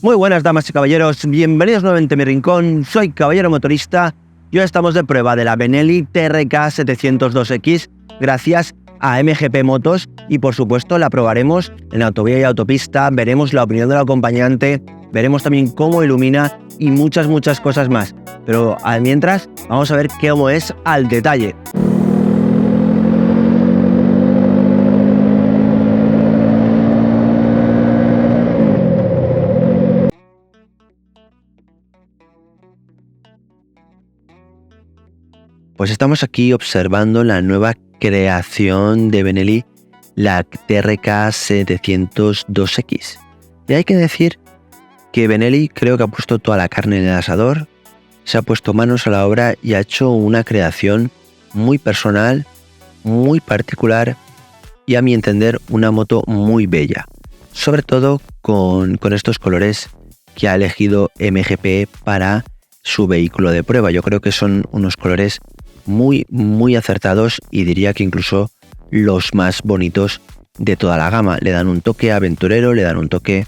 Muy buenas damas y caballeros, bienvenidos nuevamente a mi rincón, soy Caballero Motorista y hoy estamos de prueba de la Benelli TRK 702X gracias a MGP Motos y por supuesto la probaremos en autovía y autopista, veremos la opinión del acompañante, veremos también cómo ilumina y muchas cosas más, pero mientras vamos a ver cómo es al detalle. Pues estamos aquí observando la nueva creación de Benelli, la TRK 702X. Y hay que decir que Benelli creo que ha puesto toda la carne en el asador, se ha puesto manos a la obra y ha hecho una creación muy personal, muy particular y a mi entender una moto muy bella. Sobre todo con estos colores que ha elegido MGP para su vehículo de prueba. Yo creo que son unos colores muy acertados y diría que incluso los más bonitos de toda la gama. Le dan un toque aventurero, le dan un toque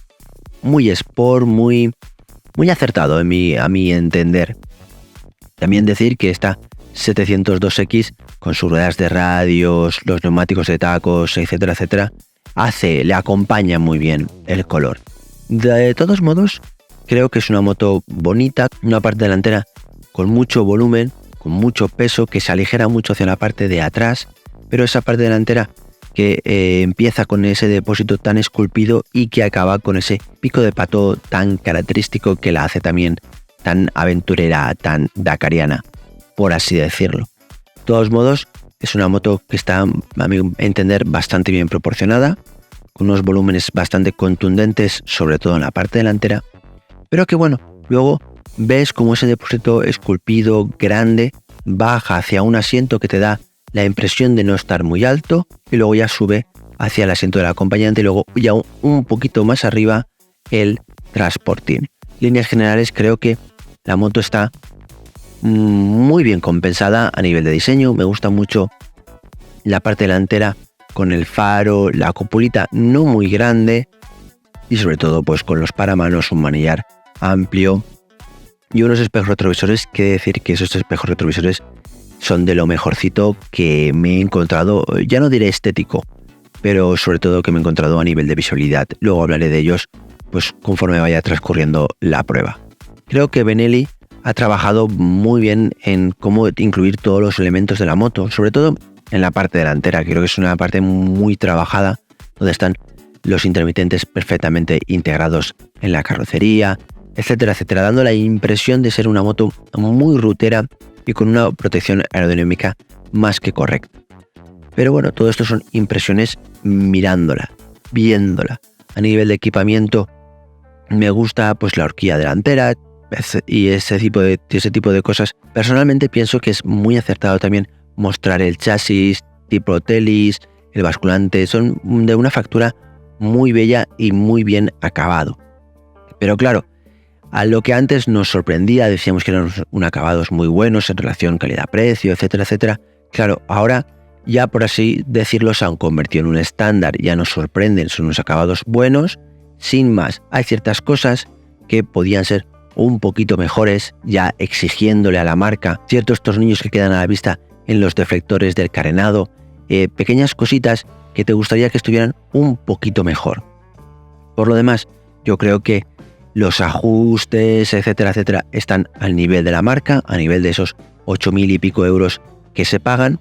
muy sport, muy acertado a mi entender. También decir que esta 702X con sus ruedas de radios, los neumáticos de tacos, etcétera, le acompaña muy bien el color. De todos modos, creo que es una moto bonita, una parte delantera con mucho volumen, con mucho peso, que se aligera mucho hacia la parte de atrás, pero esa parte delantera que empieza con ese depósito tan esculpido y que acaba con ese pico de pato tan característico que la hace también tan aventurera, tan dakariana, por así decirlo. De todos modos, es una moto que está, a mi entender, bastante bien proporcionada, con unos volúmenes bastante contundentes, sobre todo en la parte delantera, pero que bueno, luego ves como ese depósito esculpido, grande, baja hacia un asiento que te da la impresión de no estar muy alto y luego ya sube hacia el asiento del acompañante y luego ya un poquito más arriba el transportín. Líneas generales creo que la moto está muy bien compensada a nivel de diseño. Me gusta mucho la parte delantera con el faro, la cupulita no muy grande y sobre todo pues con los paramanos, un manillar amplio y unos espejos retrovisores, que decir que esos espejos retrovisores son de lo mejorcito que me he encontrado, ya no diré estético, pero sobre todo que me he encontrado a nivel de visualidad. Luego hablaré de ellos pues conforme vaya transcurriendo la prueba. Creo que Benelli ha trabajado muy bien en cómo incluir todos los elementos de la moto, sobre todo en la parte delantera. Creo que es una parte muy trabajada, donde están los intermitentes perfectamente integrados en la carrocería, etcétera, dando la impresión de ser una moto muy rutera y con una protección aerodinámica más que correcta. Pero bueno, todo esto son impresiones mirándola, viéndola. A nivel de equipamiento me gusta pues la horquilla delantera y ese tipo de cosas. Personalmente pienso que es muy acertado también mostrar el chasis tipo Telis, el basculante, son de una factura muy bella y muy bien acabado. Pero claro, a lo que antes nos sorprendía, decíamos que eran unos acabados muy buenos en relación calidad-precio, etcétera. Claro, ahora ya por así decirlo se han convertido en un estándar, ya nos sorprenden, son unos acabados buenos, sin más. Hay ciertas cosas que podían ser un poquito mejores, ya exigiéndole a la marca ciertos tornillos que quedan a la vista en los deflectores del carenado, pequeñas cositas que te gustaría que estuvieran un poquito mejor. Por lo demás, yo creo que los ajustes, etcétera, están al nivel de la marca, a nivel de esos 8.000 y pico euros que se pagan.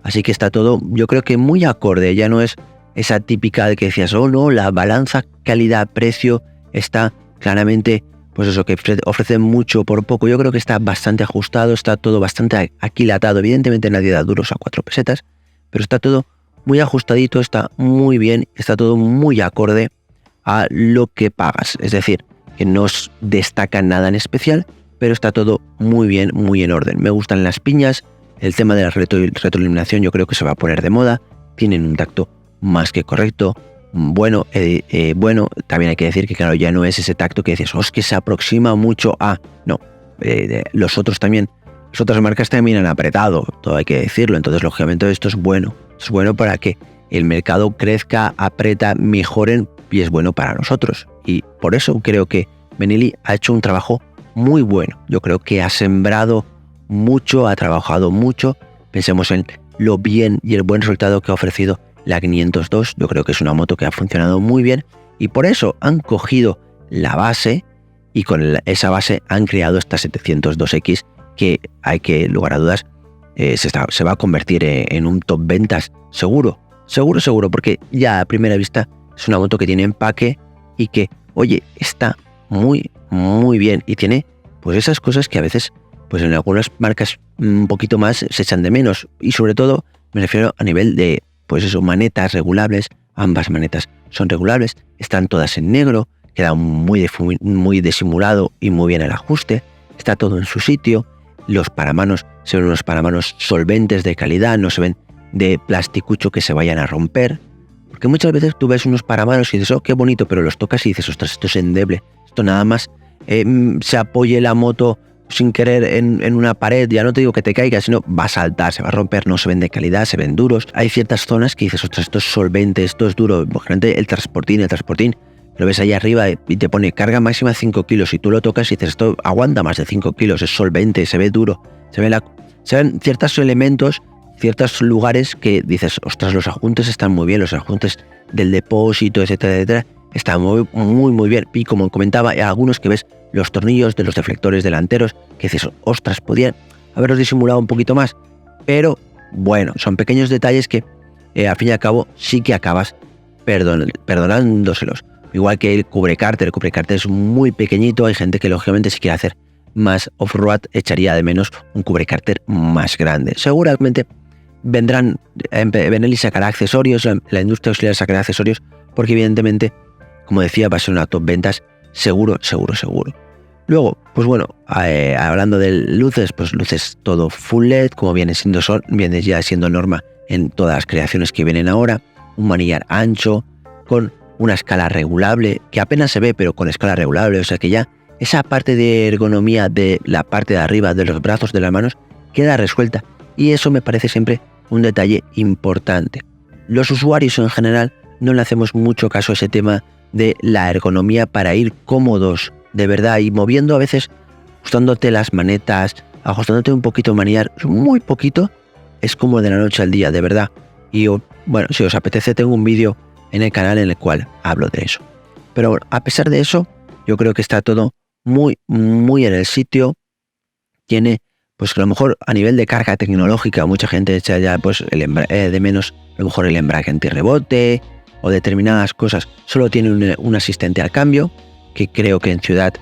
Así que está todo, yo creo que muy acorde. Ya no es esa típica de que decías, oh no, la balanza calidad-precio está claramente, pues eso, que ofrece mucho por poco. Yo creo que está bastante ajustado, está todo bastante aquilatado. Evidentemente nadie da duros a 4 pesetas, pero está todo muy ajustadito, está muy bien, está todo muy acorde a lo que pagas. Es decir, que no destaca nada en especial, pero está todo muy bien, muy en orden. Me gustan las piñas, el tema de la retroiluminación yo creo que se va a poner de moda, tienen un tacto más que correcto, bueno, también hay que decir que claro, ya no es ese tacto que dices, es que se aproxima mucho a... No, los otros también, las otras marcas también han apretado, todo hay que decirlo, entonces lógicamente esto es bueno para que el mercado crezca, aprieta, mejoren y es bueno para nosotros. Y por eso creo que Benelli ha hecho un trabajo muy bueno. Yo creo que ha sembrado mucho, ha trabajado mucho. Pensemos en lo bien y el buen resultado que ha ofrecido la 502. Yo creo que es una moto que ha funcionado muy bien y por eso han cogido la base y con esa base han creado esta 702X que hay que, lugar a dudas, se va a convertir en un top ventas seguro, porque ya a primera vista es una moto que tiene empaque y que, oye, está muy, muy bien y tiene pues esas cosas que a veces pues en algunas marcas un poquito más se echan de menos y sobre todo me refiero a nivel de pues eso, manetas regulables. Ambas manetas son regulables, están todas en negro, queda muy disimulado y muy bien el ajuste, está todo en su sitio, los paramanos se ven unos paramanos solventes de calidad, no se ven de plasticucho que se vayan a romper, porque muchas veces tú ves unos paramanos y dices, oh, qué bonito, pero los tocas y dices, ostras, esto es endeble, esto nada más se apoye la moto sin querer en una pared, ya no te digo que te caiga, sino va a saltar, se va a romper, no se ven de calidad, se ven duros. Hay ciertas zonas que dices, ostras, esto es solvente, esto es duro. Imagínate el transportín, lo ves ahí arriba y te pone carga máxima 5 kilos y tú lo tocas y dices, esto aguanta más de 5 kilos, es solvente, se ve duro, se ven ciertos elementos, ciertos lugares que dices, ostras, los ajustes están muy bien, los ajustes del depósito, etcétera, etcétera, están muy, muy, muy bien. Y como comentaba, hay algunos que ves los tornillos de los deflectores delanteros, que dices, ostras, podían haberlos disimulado un poquito más, pero bueno, son pequeños detalles que al fin y al cabo sí que acabas perdonándoselos. Igual que el cubrecárter es muy pequeñito, hay gente que lógicamente si quiere hacer más off-road echaría de menos un cubrecárter más grande. Seguramente Benelli sacará accesorios, la industria auxiliar sacará accesorios, porque evidentemente, como decía, va a ser una top ventas seguro. Luego, pues bueno, hablando de luces, pues luces todo full LED, como viene ya siendo norma en todas las creaciones que vienen ahora, un manillar ancho, con una escala regulable, que apenas se ve, pero con escala regulable, o sea que ya esa parte de ergonomía de la parte de arriba de los brazos de las manos queda resuelta, y eso me parece siempre un detalle importante. Los usuarios en general no le hacemos mucho caso a ese tema de la ergonomía para ir cómodos de verdad y moviendo a veces, ajustándote las manetas, ajustándote un poquito el manillar, muy poquito, es como de la noche al día, de verdad. Y bueno, si os apetece tengo un vídeo en el canal en el cual hablo de eso. Pero bueno, a pesar de eso, yo creo que está todo muy, muy en el sitio. Tiene, pues a lo mejor a nivel de carga tecnológica, mucha gente echa ya pues de menos, a lo mejor el embrague antirrebote o determinadas cosas. Solo tiene un asistente al cambio, que creo que en ciudad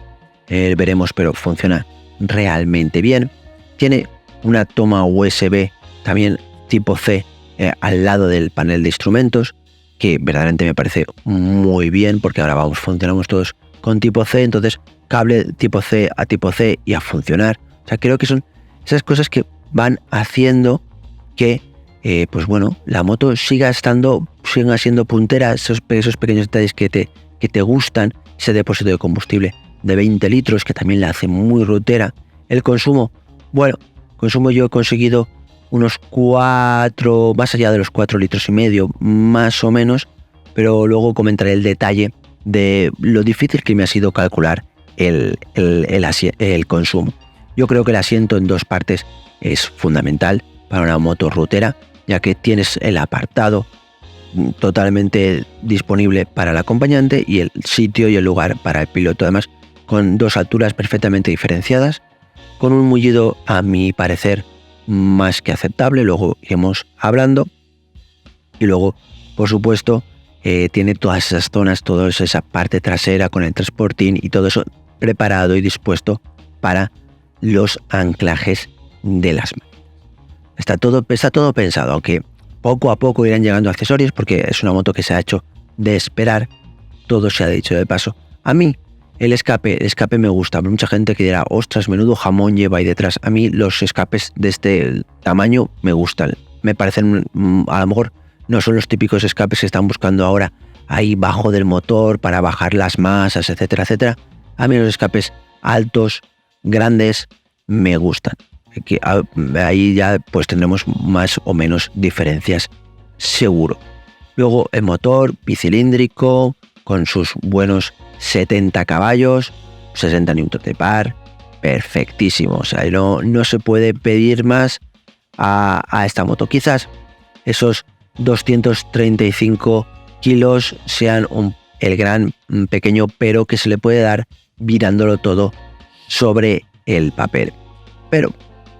veremos, pero funciona realmente bien. Tiene una toma USB también tipo C al lado del panel de instrumentos, que verdaderamente me parece muy bien, porque ahora funcionamos todos con tipo C, entonces cable tipo C a tipo C y a funcionar. O sea, creo que son esas cosas que van haciendo que pues bueno, la moto siga siendo puntera, esos pequeños detalles que te gustan, ese depósito de combustible de 20 litros que también la hace muy rutera. El consumo, bueno, yo he conseguido unos 4, más allá de los 4,5 litros, más o menos, pero luego comentaré el detalle de lo difícil que me ha sido calcular el consumo. Yo creo que el asiento en dos partes es fundamental para una moto rutera, ya que tienes el apartado totalmente disponible para el acompañante y el sitio y el lugar para el piloto, además con dos alturas perfectamente diferenciadas, con un mullido a mi parecer más que aceptable, luego iremos hablando. Y luego, por supuesto, tiene todas esas zonas, toda esa parte trasera con el transportín y todo eso preparado y dispuesto para los anclajes de las máquinas. Está todo pensado, aunque poco a poco irán llegando accesorios, porque es una moto que se ha hecho de esperar, todo se ha dicho de paso. A mí el escape me gusta, mucha gente que dirá, ostras, menudo jamón lleva ahí detrás. A mí los escapes de este tamaño me gustan, me parecen, a lo mejor no son los típicos escapes que están buscando ahora ahí bajo del motor para bajar las masas, etcétera, etcétera. A mí los escapes altos, grandes, me gustan. Que ahí ya pues tendremos más o menos diferencias seguro. Luego el motor bicilíndrico con sus buenos 70 caballos, 60 Nm de par, perfectísimo. O sea, no se puede pedir más a esta moto. Quizás esos 235 kilos sean el gran pequeño pero que se le puede dar mirándolo todo sobre el papel. Pero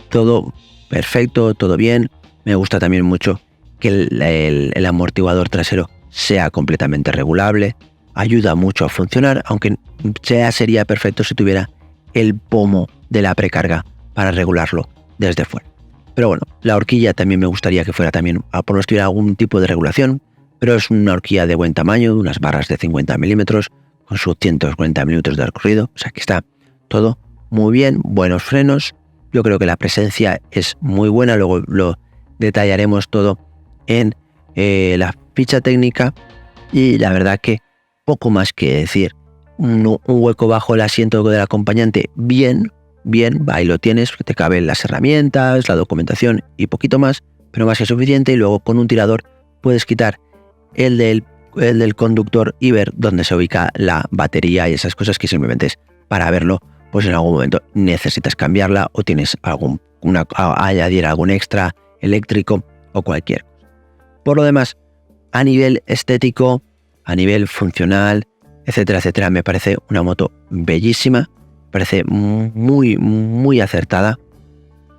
todo perfecto, todo bien. Me gusta también mucho que el amortiguador trasero sea completamente regulable. Ayuda mucho a funcionar, aunque ya sería perfecto si tuviera el pomo de la precarga para regularlo desde fuera. Pero bueno, la horquilla también me gustaría que fuera también, por no tuviera algún tipo de regulación, pero es una horquilla de buen tamaño, unas barras de 50 milímetros, con sus 140 minutos de recorrido, o sea que está todo muy bien, buenos frenos. Yo creo que la presencia es muy buena, luego lo detallaremos todo en la ficha técnica, y la verdad que poco más que decir. Un hueco bajo el asiento del acompañante, bien, ahí lo tienes, te caben las herramientas, la documentación y poquito más, pero más que suficiente. Y luego con un tirador puedes quitar el del conductor y ver dónde se ubica la batería y esas cosas que simplemente es para verlo, pues en algún momento necesitas cambiarla o tienes añadir algún extra eléctrico o cualquier cosa. Por lo demás, a nivel estético, a nivel funcional, etcétera, etcétera, me parece una moto bellísima, parece muy acertada,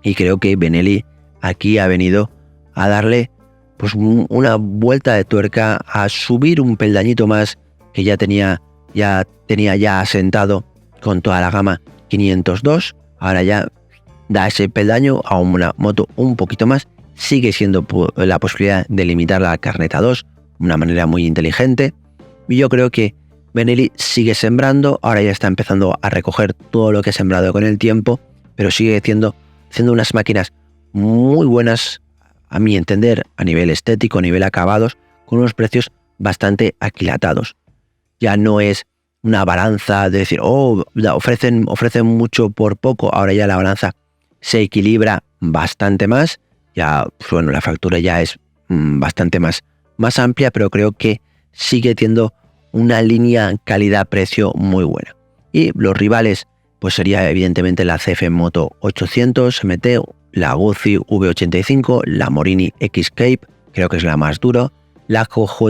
y creo que Benelli aquí ha venido a darle pues una vuelta de tuerca, a subir un peldañito más que ya tenía asentado con toda la gama 502. Ahora ya da ese peldaño a una moto un poquito más. Sigue siendo la posibilidad de limitarla al Carnet A2 de una manera muy inteligente, y yo creo que Benelli sigue sembrando. Ahora ya está empezando a recoger todo lo que ha sembrado con el tiempo, pero sigue siendo unas máquinas muy buenas, a mi entender, a nivel estético, a nivel acabados, con unos precios bastante aquilatados. Ya no es una balanza de decir, ofrecen mucho por poco. Ahora ya la balanza se equilibra bastante más. Ya, pues bueno, la factura ya es bastante más amplia, pero creo que sigue teniendo una línea calidad-precio muy buena. Y los rivales, pues sería evidentemente la CF Moto 800 MT, la Guzzi V85, la Morini X-Cape, creo que es la más dura, la QJ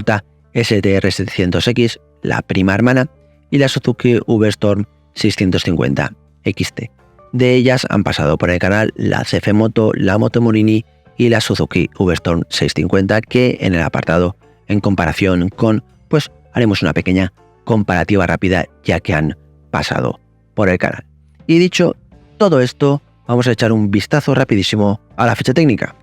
STR 700X, la prima hermana, y la Suzuki V-Storm 650 XT. De ellas han pasado por el canal la CF Moto, la Moto Morini y la Suzuki V-Storm 650, que en el apartado en comparación con, pues haremos una pequeña comparativa rápida ya que han pasado por el canal. Y dicho todo esto, vamos a echar un vistazo rapidísimo a la ficha técnica.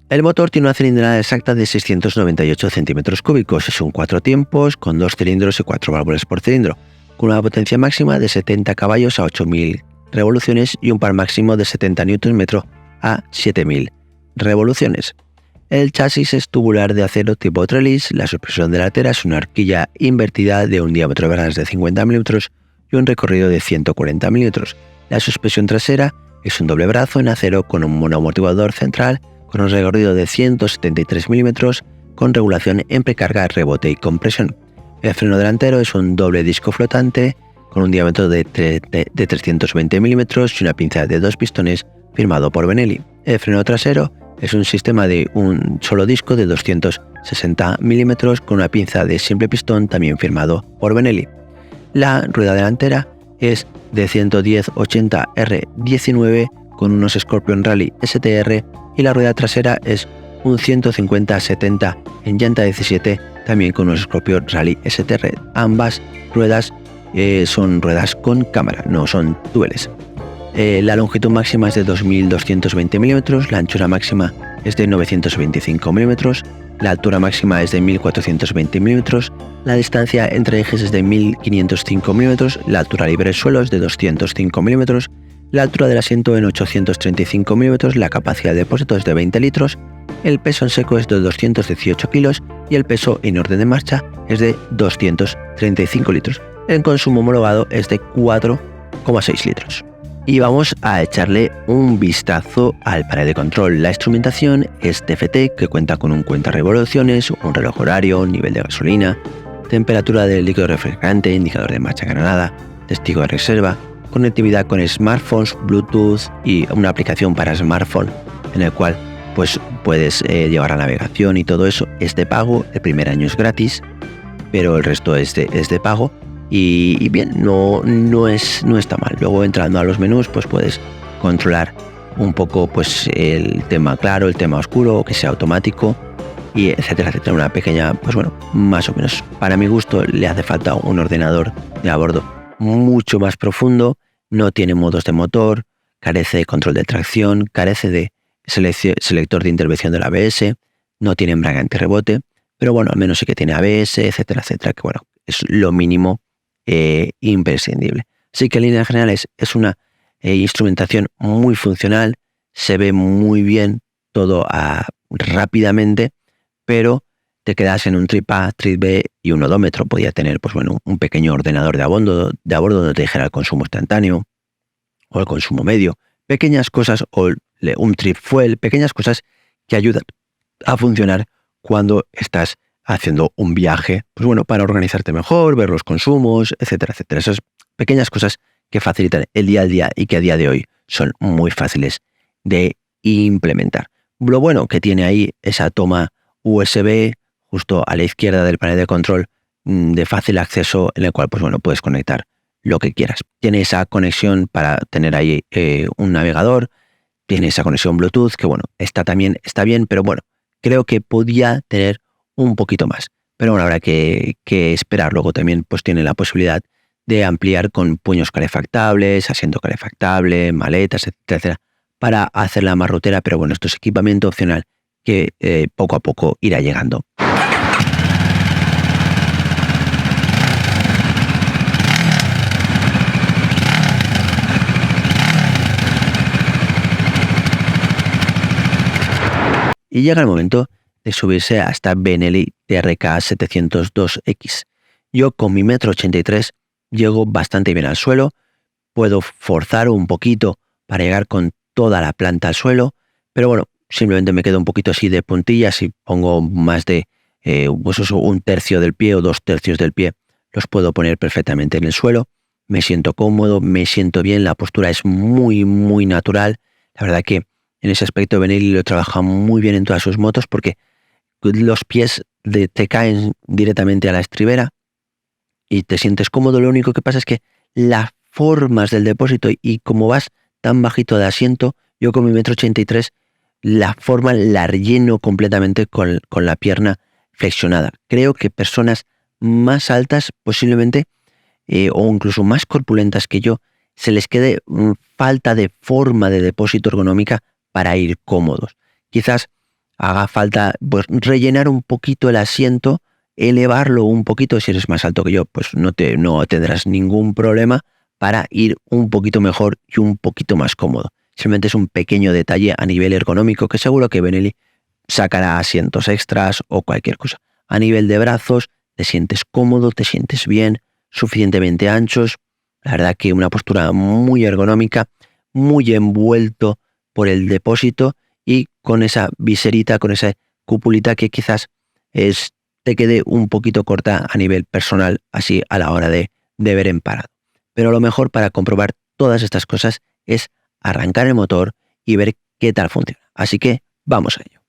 El motor tiene una cilindrada exacta de 698 centímetros cúbicos, es un 4 tiempos con 2 cilindros y 4 válvulas por cilindro, con una potencia máxima de 70 caballos a 8000 revoluciones y un par máximo de 70 Nm a 7000 revoluciones. El chasis es tubular de acero tipo trellis, la suspensión delantera es una horquilla invertida de un diámetro de velas de 50 mm y un recorrido de 140 mm. La suspensión trasera es un doble brazo en acero con un monoamortiguador central con un recorrido de 173 mm con regulación en precarga, rebote y compresión. El freno delantero es un doble disco flotante con un diámetro de 320 mm y una pinza de 2 pistones firmado por Benelli. El freno trasero es un sistema de un solo disco de 260 mm con una pinza de simple pistón también firmado por Benelli. La rueda delantera es de 110-80 R19 con unos Scorpion Rally STR, y la rueda trasera es un 150-70 en llanta 17 también con unos Scorpion Rally STR. Ambas ruedas son ruedas con cámara, no son duales. La longitud máxima es de 2220 mm, la anchura máxima es de 925 mm, la altura máxima es de 1420 mm, la distancia entre ejes es de 1505 mm, la altura libre suelo es de 205 mm, la altura del asiento en 835 mm, la capacidad de depósito es de 20 litros, el peso en seco es de 218 kilos y el peso en orden de marcha es de 235 litros. El consumo homologado es de 4,6 litros. Y vamos a echarle un vistazo al panel de control. La instrumentación es TFT, que cuenta con un cuenta revoluciones, un reloj horario, nivel de gasolina, temperatura del líquido refrigerante, indicador de marcha granada, testigo de reserva, conectividad con smartphones, Bluetooth y una aplicación para smartphone en el cual pues puedes llevar la navegación y todo eso. Es de pago, el primer año es gratis, pero el resto es de pago y bien, no está mal. Luego entrando a los menús pues puedes controlar un poco pues el tema claro, el tema oscuro, que sea automático y etcétera, etcétera. Una pequeña, pues bueno, más o menos para mi gusto le hace falta un ordenador de a bordo mucho más profundo, no tiene modos de motor, carece de control de tracción, carece de selector de intervención del ABS, no tiene embrague antirrebote, pero bueno, al menos sí que tiene ABS, etcétera, etcétera, que bueno, es lo mínimo imprescindible. Así que en líneas generales es una instrumentación muy funcional, se ve muy bien todo rápidamente, pero te quedas en un trip A, trip B y un odómetro. Podía tener pues bueno, un pequeño ordenador de a bordo donde te dijera el consumo instantáneo o el consumo medio, pequeñas cosas, o un trip fuel, pequeñas cosas que ayudan a funcionar cuando estás haciendo un viaje, pues bueno, para organizarte mejor, ver los consumos, etcétera, etcétera. Esas pequeñas cosas que facilitan el día a día y que a día de hoy son muy fáciles de implementar. Lo bueno que tiene ahí esa toma USB justo a la izquierda del panel de control de fácil acceso, en el cual pues bueno, puedes conectar lo que quieras. Tiene esa conexión para tener ahí un navegador, tiene esa conexión Bluetooth, que bueno, está bien, pero bueno, creo que podía tener un poquito más. Pero bueno, habrá que esperar. Luego también pues tiene la posibilidad de ampliar con puños calefactables, asiento calefactable, maletas, etcétera, para hacerla más rutera, pero bueno, esto es equipamiento opcional que poco a poco irá llegando. Y llega el momento de subirse hasta Benelli TRK 702X. Yo con mi 1,83 m llego bastante bien al suelo, puedo forzar un poquito para llegar con toda la planta al suelo, pero bueno, simplemente me quedo un poquito así de puntillas y pongo más de pues un tercio del pie o 2/3 del pie, los puedo poner perfectamente en el suelo. Me siento cómodo, me siento bien, la postura es muy, muy natural. La verdad que en ese aspecto Benelli lo trabaja muy bien en todas sus motos porque los pies te caen directamente a la estribera y te sientes cómodo. Lo único que pasa es que las formas del depósito y como vas tan bajito de asiento, yo con mi 1,83 m, la forma la relleno completamente con la pierna flexionada. Creo que personas más altas posiblemente o incluso más corpulentas que yo, se les quede falta de forma de depósito ergonómica para ir cómodos. Quizás haga falta pues, rellenar un poquito el asiento, elevarlo un poquito. Si eres más alto que yo, pues no tendrás ningún problema para ir un poquito mejor y un poquito más cómodo. Simplemente es un pequeño detalle a nivel ergonómico que seguro que Benelli sacará asientos extras o cualquier cosa. A nivel de brazos, te sientes cómodo, te sientes bien, suficientemente anchos. La verdad que una postura muy ergonómica, muy envuelto por el depósito y con esa viserita, con esa cupulita que quizás te quede un poquito corta a nivel personal, así a la hora de ver en parado. Pero lo mejor para comprobar todas estas cosas es arrancar el motor y ver qué tal funciona. Así que vamos a ello.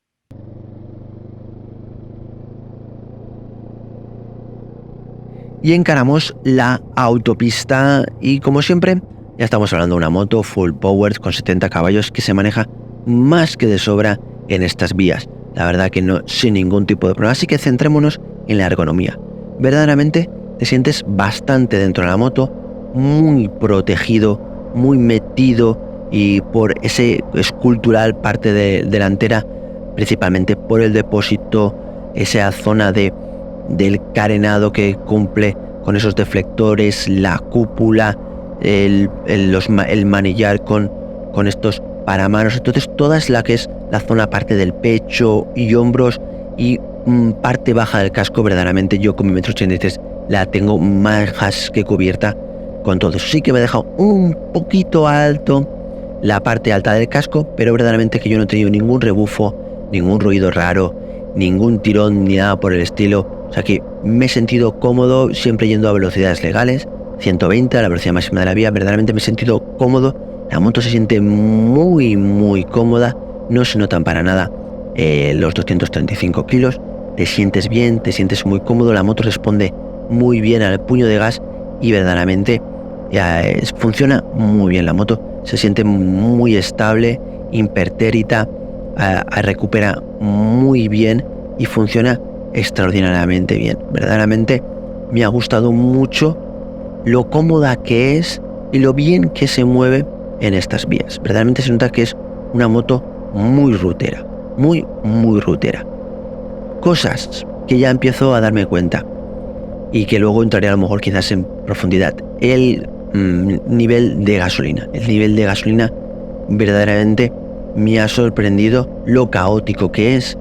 Y encaramos la autopista y como siempre ya estamos hablando de una moto full power con 70 caballos que se maneja más que de sobra en estas vías. La verdad que no, sin ningún tipo de problema. Así que centrémonos en la ergonomía. Verdaderamente te sientes bastante dentro de la moto, muy protegido, muy metido y por ese escultural parte delantera, principalmente por el depósito, esa zona del carenado que cumple con esos deflectores, la cúpula, el manillar con estos paramanos. Entonces toda es la que es la zona parte del pecho y hombros y parte baja del casco, verdaderamente yo con mi 1,83 m la tengo más que cubierta con todo. Sí que me ha dejado un poquito alto la parte alta del casco, pero verdaderamente que yo no he tenido ningún rebufo, ningún ruido raro, ningún tirón ni nada por el estilo. O sea que me he sentido cómodo siempre yendo a velocidades legales, 120 a la velocidad máxima de la vía. Verdaderamente me he sentido cómodo. La moto se siente muy cómoda. No se notan para nada los 235 kilos. Te sientes bien, te sientes muy cómodo. La moto responde muy bien al puño de gas y verdaderamente funciona muy bien. La moto se siente muy estable, impertérrita, recupera muy bien y funciona extraordinariamente bien. Verdaderamente me ha gustado mucho lo cómoda que es y lo bien que se mueve en estas vías. Verdaderamente se nota que es una moto muy rutera, muy rutera. Cosas que ya empiezo a darme cuenta y que luego entraré a lo mejor quizás en profundidad. El nivel de gasolina. El nivel de gasolina verdaderamente me ha sorprendido lo caótico que es.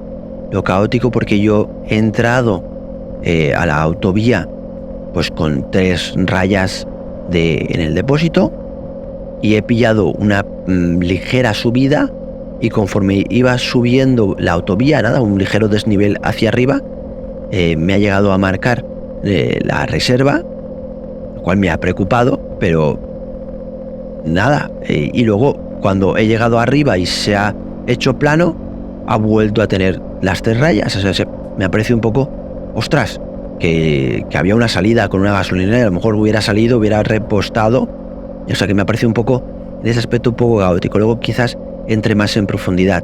Lo caótico porque yo he entrado a la autovía pues con 3 rayas en el depósito y he pillado una ligera subida y conforme iba subiendo la autovía, un ligero desnivel hacia arriba, me ha llegado a marcar la reserva, lo cual me ha preocupado, pero nada. Y luego cuando he llegado arriba y se ha hecho plano, ha vuelto a tener las 3 rayas. O sea, me ha parecido un poco, ostras, que había una salida con una gasolinera y a lo mejor hubiera salido, hubiera repostado. O sea que me ha parecido un poco, en ese aspecto, un poco caótico. Luego quizás entre más en profundidad,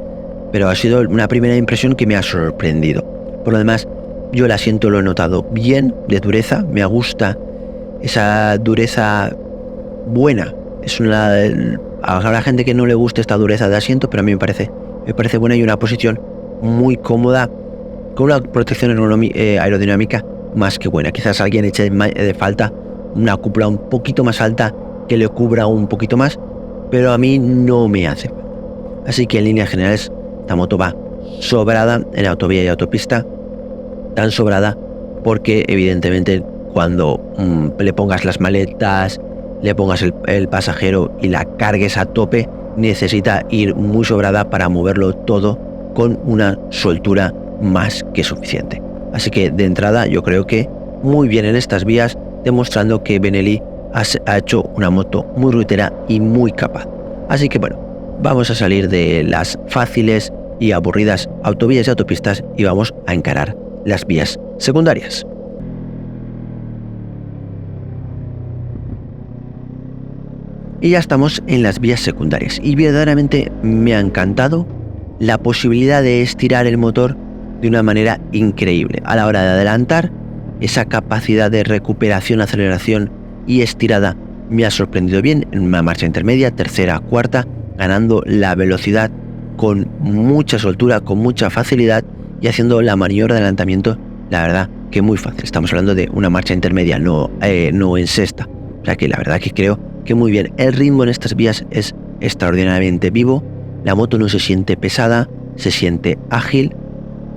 pero ha sido una primera impresión que me ha sorprendido. Por lo demás, yo el asiento lo he notado bien de dureza, me gusta esa dureza buena. Habrá gente que no le guste esta dureza de asiento, pero a mí me parece buena y una posición muy cómoda con una protección aerodinámica más que buena. Quizás alguien eche de falta una cúpula un poquito más alta que le cubra un poquito más, pero a mí no me hace. Así que en líneas generales esta moto va sobrada en autovía y autopista, tan sobrada porque evidentemente cuando le pongas las maletas, le pongas el pasajero y la cargues a tope, necesita ir muy sobrada para moverlo todo con una soltura más que suficiente. Así que de entrada yo creo que muy bien en estas vías, demostrando que Benelli ha hecho una moto muy rutera y muy capaz. Así que bueno, vamos a salir de las fáciles y aburridas autovías y autopistas y vamos a encarar las vías secundarias. Y ya estamos en las vías secundarias y verdaderamente me ha encantado la posibilidad de estirar el motor de una manera increíble. A la hora de adelantar, esa capacidad de recuperación, aceleración y estirada me ha sorprendido bien en una marcha intermedia, tercera, cuarta, ganando la velocidad con mucha soltura, con mucha facilidad y haciendo la maniobra de adelantamiento, la verdad que muy fácil. Estamos hablando de una marcha intermedia, no en sexta. O sea que la verdad que creo que muy bien. El ritmo en estas vías es extraordinariamente vivo. La moto no se siente pesada, se siente ágil.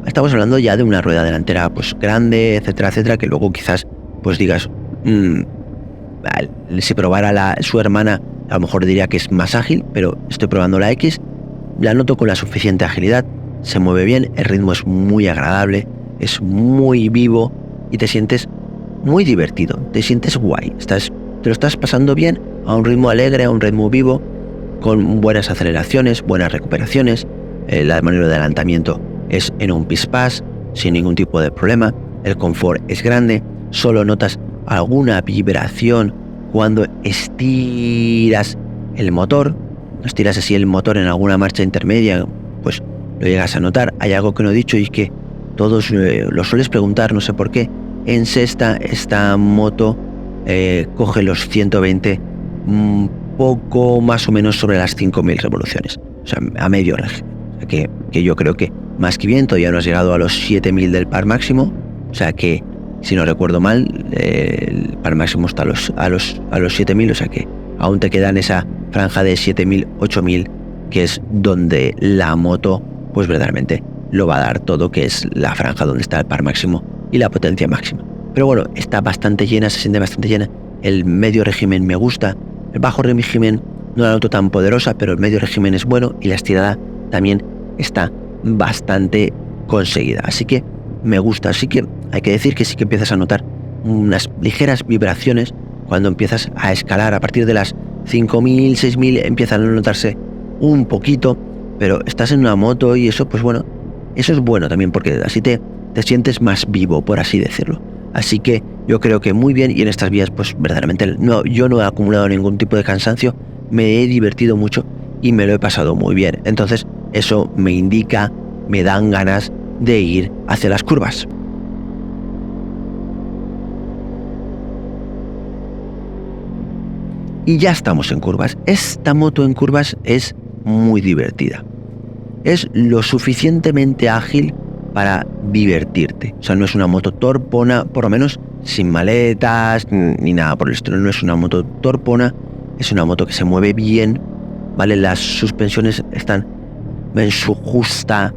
Estamos hablando ya de una rueda delantera pues grande, etcétera, que luego quizás pues digas, si probara su hermana, a lo mejor diría que es más ágil, pero estoy probando la X, la noto con la suficiente agilidad, se mueve bien, el ritmo es muy agradable, es muy vivo y te sientes muy divertido, te sientes guay, te lo estás pasando bien a un ritmo alegre, a un ritmo vivo, con buenas aceleraciones, buenas recuperaciones. La maniobra de adelantamiento es en un pispás, sin ningún tipo de problema. El confort es grande, solo notas alguna vibración cuando estiras el motor. Estiras así el motor en alguna marcha intermedia, pues lo llegas a notar. Hay algo que no he dicho y es que todos lo sueles preguntar, no sé por qué. En sexta esta moto coge los 120 un poco más o menos sobre las 5.000 revoluciones, o sea, a medio régimen. O sea, que yo creo que más que bien, todavía no has llegado a los 7.000 del par máximo, o sea que, si no recuerdo mal, el par máximo está a los 7.000, o sea que aún te queda en esa franja de 7.000, 8.000, que es donde la moto, pues verdaderamente lo va a dar todo, que es la franja donde está el par máximo y la potencia máxima. Pero bueno, está bastante llena, se siente bastante llena. El medio régimen me gusta, el bajo régimen no la noto tan poderosa, pero el medio régimen es bueno y la estirada también está bastante conseguida. Así que me gusta. Así que hay que decir que sí que empiezas a notar unas ligeras vibraciones cuando empiezas a escalar a partir de las 5.000, 6.000 empiezan a notarse un poquito, pero estás en una moto y eso, pues bueno, eso es bueno también porque así te sientes más vivo, por así decirlo. Así que yo creo que muy bien, y en estas vías pues verdaderamente yo no he acumulado ningún tipo de cansancio, me he divertido mucho y me lo he pasado muy bien. Entonces eso me dan ganas de ir hacia las curvas. Y ya estamos en curvas. Esta moto en curvas es muy divertida. Es lo suficientemente ágil para divertirte. O sea, no es una moto torpona, por lo menos sin maletas ni nada por el estilo. No es una moto torpona, es una moto que se mueve bien, ¿vale? Las suspensiones están en su justa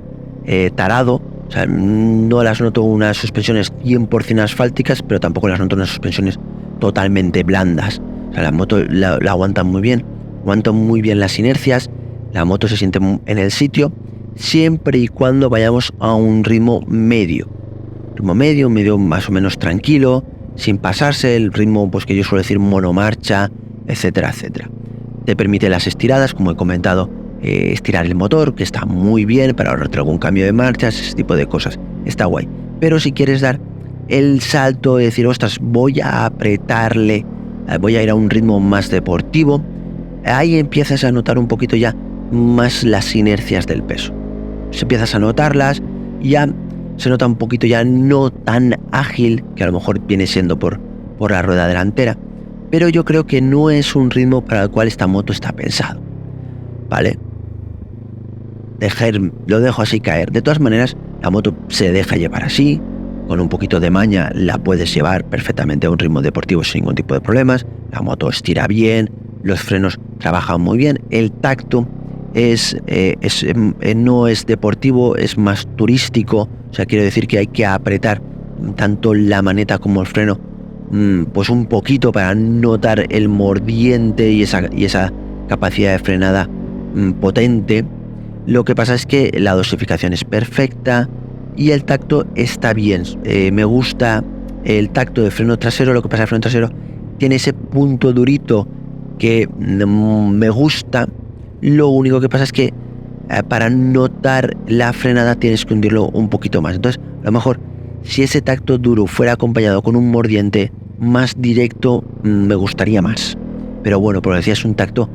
tarado. O sea, no las noto unas suspensiones 100% asfálticas, pero tampoco las noto unas suspensiones totalmente blandas. O sea, la moto la aguanta muy bien las inercias, la moto se siente en el sitio, siempre y cuando vayamos a un ritmo medio más o menos tranquilo, sin pasarse el ritmo pues que yo suelo decir monomarcha, etcétera, etcétera. Te permite las estiradas, como he comentado, estirar el motor, que está muy bien para ahorrarte algún cambio de marchas, ese tipo de cosas, está guay. Pero si quieres dar el salto de decir, ostras, voy a apretarle, voy a ir a un ritmo más deportivo, ahí empiezas a notar un poquito ya más las inercias del peso. Si empiezas a notarlas, ya se nota un poquito ya no tan ágil, que a lo mejor viene siendo por la rueda delantera, pero yo creo que no es un ritmo para el cual esta moto está pensado, ¿vale? Lo dejo así caer. De todas maneras, la moto se deja llevar así, con un poquito de maña la puedes llevar perfectamente a un ritmo deportivo sin ningún tipo de problemas. La moto estira bien, los frenos trabajan muy bien, el tacto no es deportivo, es más turístico. O sea, quiero decir que hay que apretar tanto la maneta como el freno pues un poquito para notar el mordiente y esa capacidad de frenada potente. Lo que pasa es que la dosificación es perfecta y el tacto está bien. Me gusta el tacto de freno trasero. Lo que pasa es que el freno trasero tiene ese punto durito que me gusta. Lo único que pasa es que para notar la frenada tienes que hundirlo un poquito más. Entonces, a lo mejor, si ese tacto duro fuera acompañado con un mordiente más directo, me gustaría más. Pero bueno, por lo que decía, es un tacto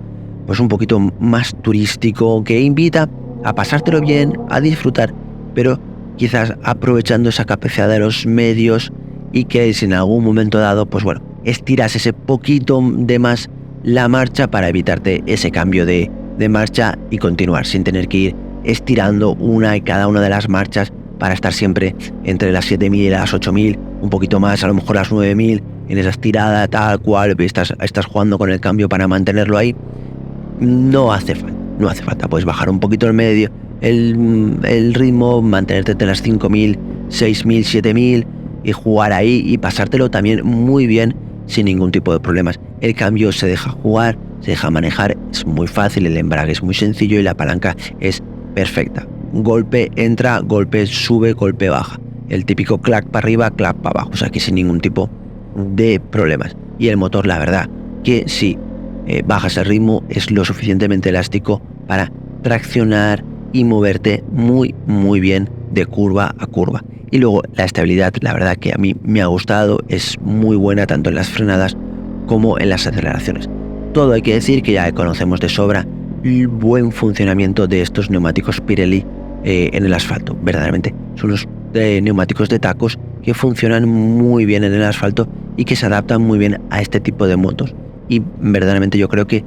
pues un poquito más turístico que invita a pasártelo bien, a disfrutar, pero quizás aprovechando esa capacidad de los medios y que si en algún momento dado, pues bueno, estiras ese poquito de más la marcha para evitarte ese cambio de marcha y continuar sin tener que ir estirando una y cada una de las marchas para estar siempre entre las 7.000 y las 8.000, un poquito más, a lo mejor las 9.000 en esa estirada tal cual, estás jugando con el cambio para mantenerlo ahí. No hace falta, puedes bajar un poquito el medio, el ritmo, mantenerte entre las 5.000, 6.000, 7.000 y jugar ahí y pasártelo también muy bien sin ningún tipo de problemas. El cambio se deja jugar, se deja manejar, es muy fácil, el embrague es muy sencillo y la palanca es perfecta. Golpe entra, golpe sube, golpe baja. El típico clac para arriba, clac para abajo, o sea que sin ningún tipo de problemas. Y el motor, la verdad, que si bajas el ritmo es lo suficientemente elástico para traccionar y moverte muy muy bien de curva a curva. Y luego la estabilidad, la verdad que a mí me ha gustado, es muy buena tanto en las frenadas como en las aceleraciones. Todo hay que decir que ya conocemos de sobra el buen funcionamiento de estos neumáticos Pirelli en el asfalto. Verdaderamente son unos neumáticos de tacos que funcionan muy bien en el asfalto y que se adaptan muy bien a este tipo de motos. Y verdaderamente yo creo que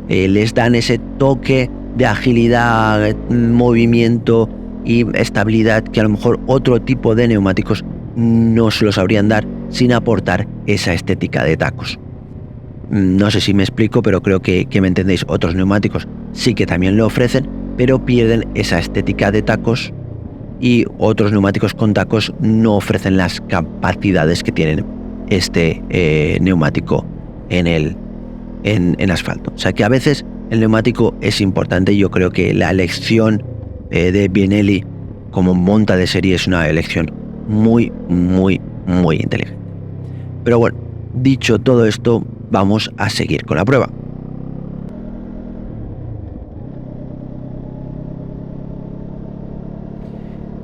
les dan ese toque de agilidad, movimiento y estabilidad que a lo mejor otro tipo de neumáticos no se los sabrían dar sin aportar esa estética de tacos. No sé si me explico, pero creo que me entendéis. Otros neumáticos sí que también lo ofrecen, pero pierden esa estética de tacos, y otros neumáticos con tacos no ofrecen las capacidades que tienen este neumático en asfalto. O sea que a veces el neumático es importante, y yo creo que la elección de Benelli como monta de serie es una elección muy, muy, muy inteligente. Pero bueno, dicho todo esto, vamos a seguir con la prueba.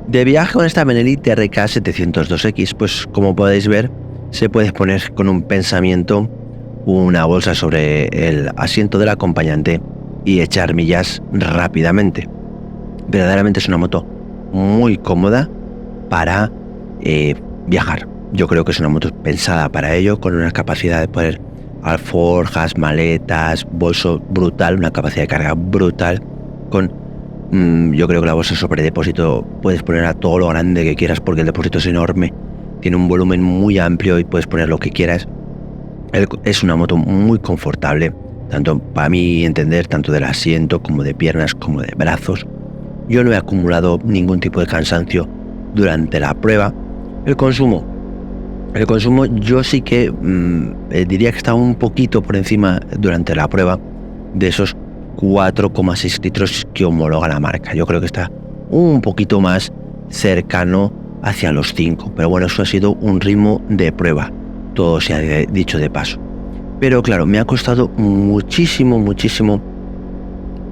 De viaje con esta Benelli TRK 702X, pues como podéis ver, se puede poner con un pensamiento una bolsa sobre el asiento del acompañante y echar millas rápidamente. Verdaderamente es una moto muy cómoda para viajar. Yo creo que es una moto pensada para ello, con una capacidad de poner alforjas, maletas, bolso brutal, una capacidad de carga brutal, con yo creo que la bolsa sobre depósito puedes poner a todo lo grande que quieras porque el depósito es enorme, tiene un volumen muy amplio y puedes poner lo que quieras. Es una moto muy confortable, tanto para mí entender, tanto del asiento como de piernas como de brazos. Yo no he acumulado ningún tipo de cansancio durante la prueba. El consumo yo sí que diría que está un poquito por encima durante la prueba de esos 4,6 litros que homologa la marca. Yo creo que está un poquito más cercano hacia los 5, pero bueno, eso ha sido un ritmo de prueba, todo se ha dicho de paso. Pero claro, me ha costado muchísimo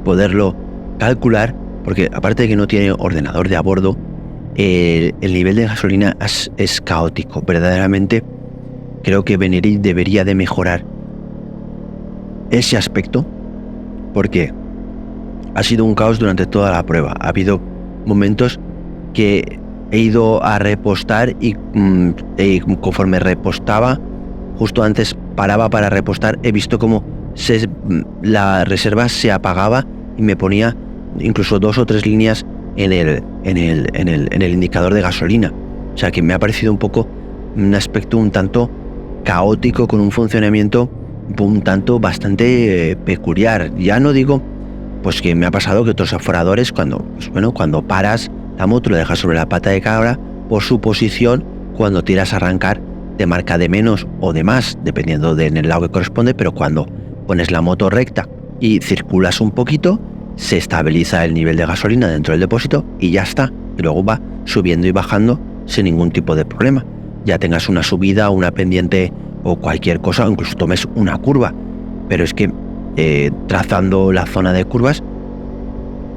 poderlo calcular, porque aparte de que no tiene ordenador de a bordo, el nivel de gasolina es caótico. Verdaderamente creo que Benelli debería de mejorar ese aspecto, porque ha sido un caos durante toda la prueba. Ha habido momentos que he ido a repostar y conforme repostaba, justo antes paraba para repostar, he visto como la reserva se apagaba y me ponía incluso 2 o 3 líneas en el indicador de gasolina. O sea que me ha parecido un aspecto un tanto caótico, con un funcionamiento un tanto bastante peculiar. Ya no digo pues que me ha pasado que otros aforadores cuando paras la moto, lo dejas sobre la pata de cabra, por su posición, cuando tiras a arrancar te marca de menos o de más, dependiendo en el lado que corresponde, pero cuando pones la moto recta y circulas un poquito, se estabiliza el nivel de gasolina dentro del depósito y ya está. Y luego va subiendo y bajando sin ningún tipo de problema. Ya tengas una subida, una pendiente o cualquier cosa, o incluso tomes una curva. Pero es que trazando la zona de curvas,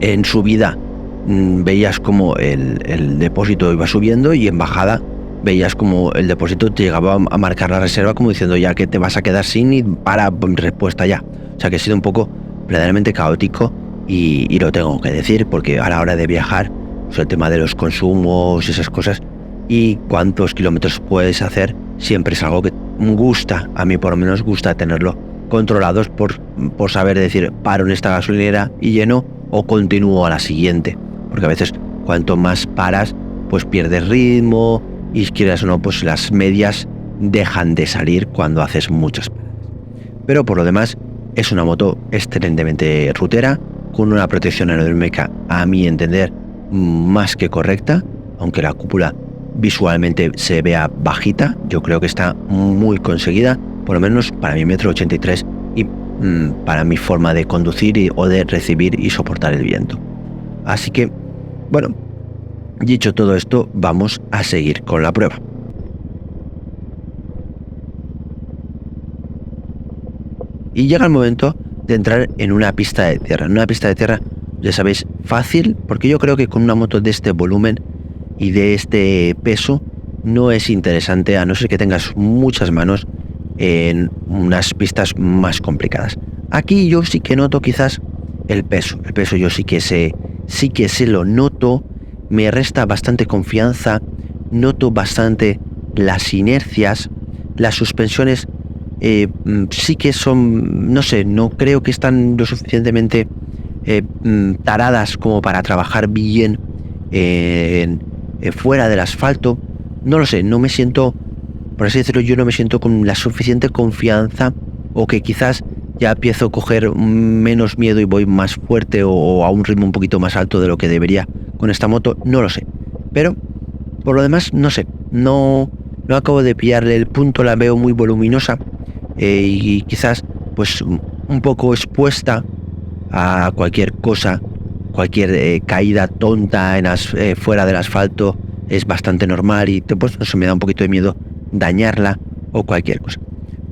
en subida veías como el depósito iba subiendo y en bajada veías como el depósito te llegaba a marcar la reserva como diciendo ya que te vas a quedar sin y para respuesta ya. O sea que ha sido un poco verdaderamente caótico y lo tengo que decir porque a la hora de viajar, pues el tema de los consumos y esas cosas y cuántos kilómetros puedes hacer siempre es algo que gusta, a mí por lo menos gusta tenerlo controlados por saber decir paro en esta gasolinera y lleno o continúo a la siguiente, porque a veces cuanto más paras pues pierdes ritmo y quieras o no pues las medias dejan de salir cuando haces muchas paradas. Pero por lo demás es una moto excelentemente rutera, con una protección aerodinámica a mi entender más que correcta, aunque la cúpula visualmente se vea bajita, yo creo que está muy conseguida, por lo menos para mi 1,83 m y para mi forma de conducir o de recibir y soportar el viento. Así que, bueno, dicho todo esto, vamos a seguir con la prueba. Y llega el momento de entrar en una pista de tierra. En una pista de tierra, ya sabéis, fácil, porque yo creo que con una moto de este volumen y de este peso no es interesante, a no ser que tengas muchas manos, en unas pistas más complicadas. Aquí yo sí que noto quizás el peso yo sí que se lo noto, me resta bastante confianza, noto bastante las inercias, las suspensiones sí que son, no sé, no creo que están lo suficientemente taradas como para trabajar bien fuera del asfalto. No lo sé, no me siento, por así decirlo, yo no me siento con la suficiente confianza, o que quizás ya empiezo a coger menos miedo y voy más fuerte o a un ritmo un poquito más alto de lo que debería con esta moto, no lo sé. Pero por lo demás, no sé, no acabo de pillarle el punto, la veo muy voluminosa y quizás pues un poco expuesta a cualquier cosa, cualquier caída tonta fuera del asfalto es bastante normal y pues no sé, me da un poquito de miedo dañarla o cualquier cosa.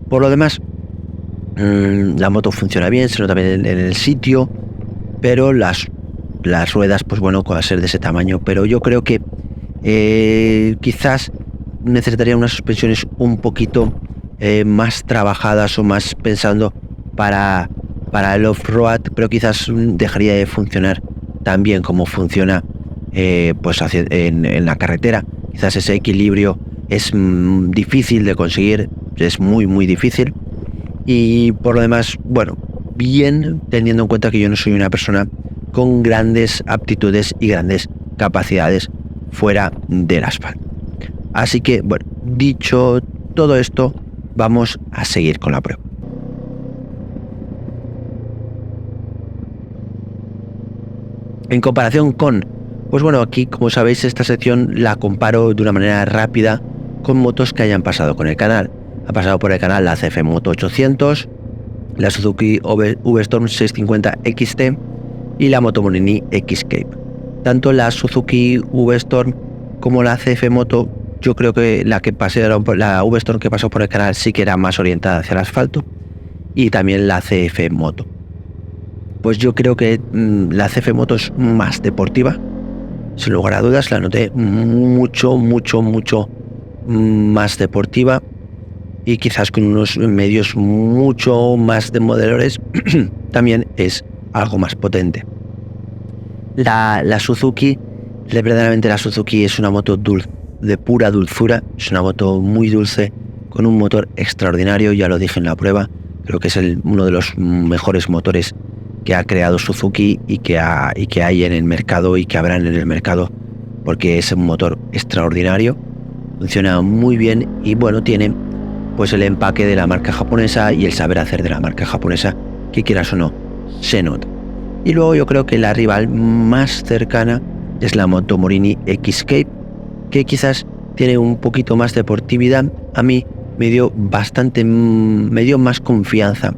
Por lo demás, La moto funciona bien, se nota bien en el sitio, pero las ruedas, pues bueno, van a ser de ese tamaño. Pero yo creo que quizás necesitaría unas suspensiones un poquito más trabajadas o más pensando para el off-road, pero quizás dejaría de funcionar tan bien como funciona pues en la carretera. Quizás ese equilibrio es difícil de conseguir, es muy difícil. Y por lo demás, bueno, bien, teniendo en cuenta que yo no soy una persona con grandes aptitudes y grandes capacidades fuera del asfalto. Así que, bueno, dicho todo esto, vamos a seguir con la prueba. En comparación con, pues bueno, aquí como sabéis esta sección la comparo de una manera rápida con motos que hayan pasado con el canal. Ha pasado por el canal la CF Moto 800, la Suzuki V-Storm 650 XT y la Moto Morini X-Cape. Tanto la Suzuki V-Storm como la CF Moto, yo creo que la V-Storm que pasó por el canal sí que era más orientada hacia el asfalto, y también la CF Moto. Pues yo creo que la CF Moto es más deportiva, sin lugar a dudas, la noté mucho más deportiva, y quizás con unos medios mucho más demoledores también es algo más potente. La Suzuki, verdaderamente la Suzuki es una moto de pura dulzura, es una moto muy dulce, con un motor extraordinario, ya lo dije en la prueba, creo que es uno de los mejores motores que ha creado Suzuki y que hay en el mercado y que habrán en el mercado, porque es un motor extraordinario, funciona muy bien y bueno, tiene pues el empaque de la marca japonesa y el saber hacer de la marca japonesa, que quieras o no, se nota. Y luego yo creo que la rival más cercana es la Moto Morini X-Cape, que quizás tiene un poquito más deportividad. A mí me dio más confianza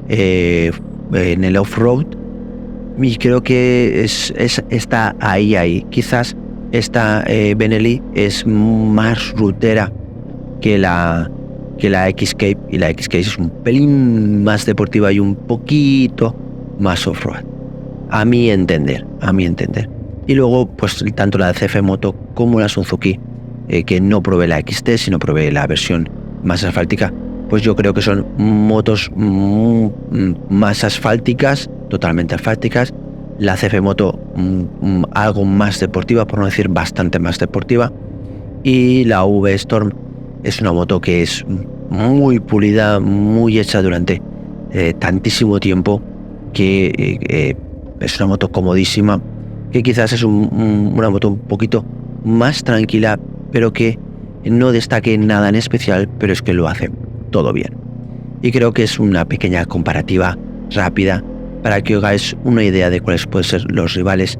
en el off-road, y creo que está ahí. Quizás esta Benelli es más rutera que la X-Cape, y la X-Cape es un pelín más deportiva y un poquito más off-road, a mi entender. Y luego, pues tanto la CF Moto como la Suzuki, que no probé la XT, sino probé la versión más asfáltica, pues yo creo que son motos más asfálticas, totalmente asfálticas. La CF Moto algo más deportiva, por no decir bastante más deportiva, y la V-Storm es una moto que es muy pulida, muy hecha durante tantísimo tiempo, que es una moto comodísima, que quizás es una moto un poquito más tranquila, pero que no destaque nada en especial, pero es que lo hace todo bien. Y creo que es una pequeña comparativa rápida para que os hagáis una idea de cuáles pueden ser los rivales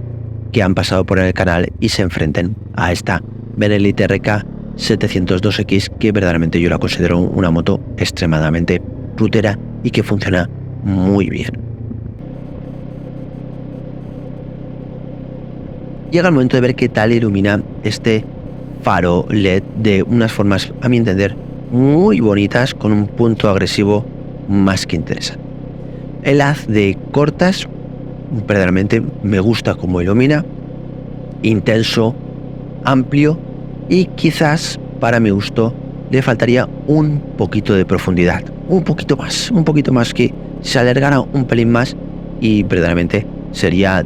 que han pasado por el canal y se enfrenten a esta Benelli TRK 702X, que verdaderamente yo la considero una moto extremadamente rutera y que funciona muy bien. Llega el momento de ver qué tal ilumina este faro LED de unas formas, a mi entender, muy bonitas, con un punto agresivo más que interesante. El haz de cortas, verdaderamente me gusta cómo ilumina, intenso, amplio, y quizás para mi gusto le faltaría un poquito de profundidad, un poquito más, que se alargara un pelín más, y verdaderamente sería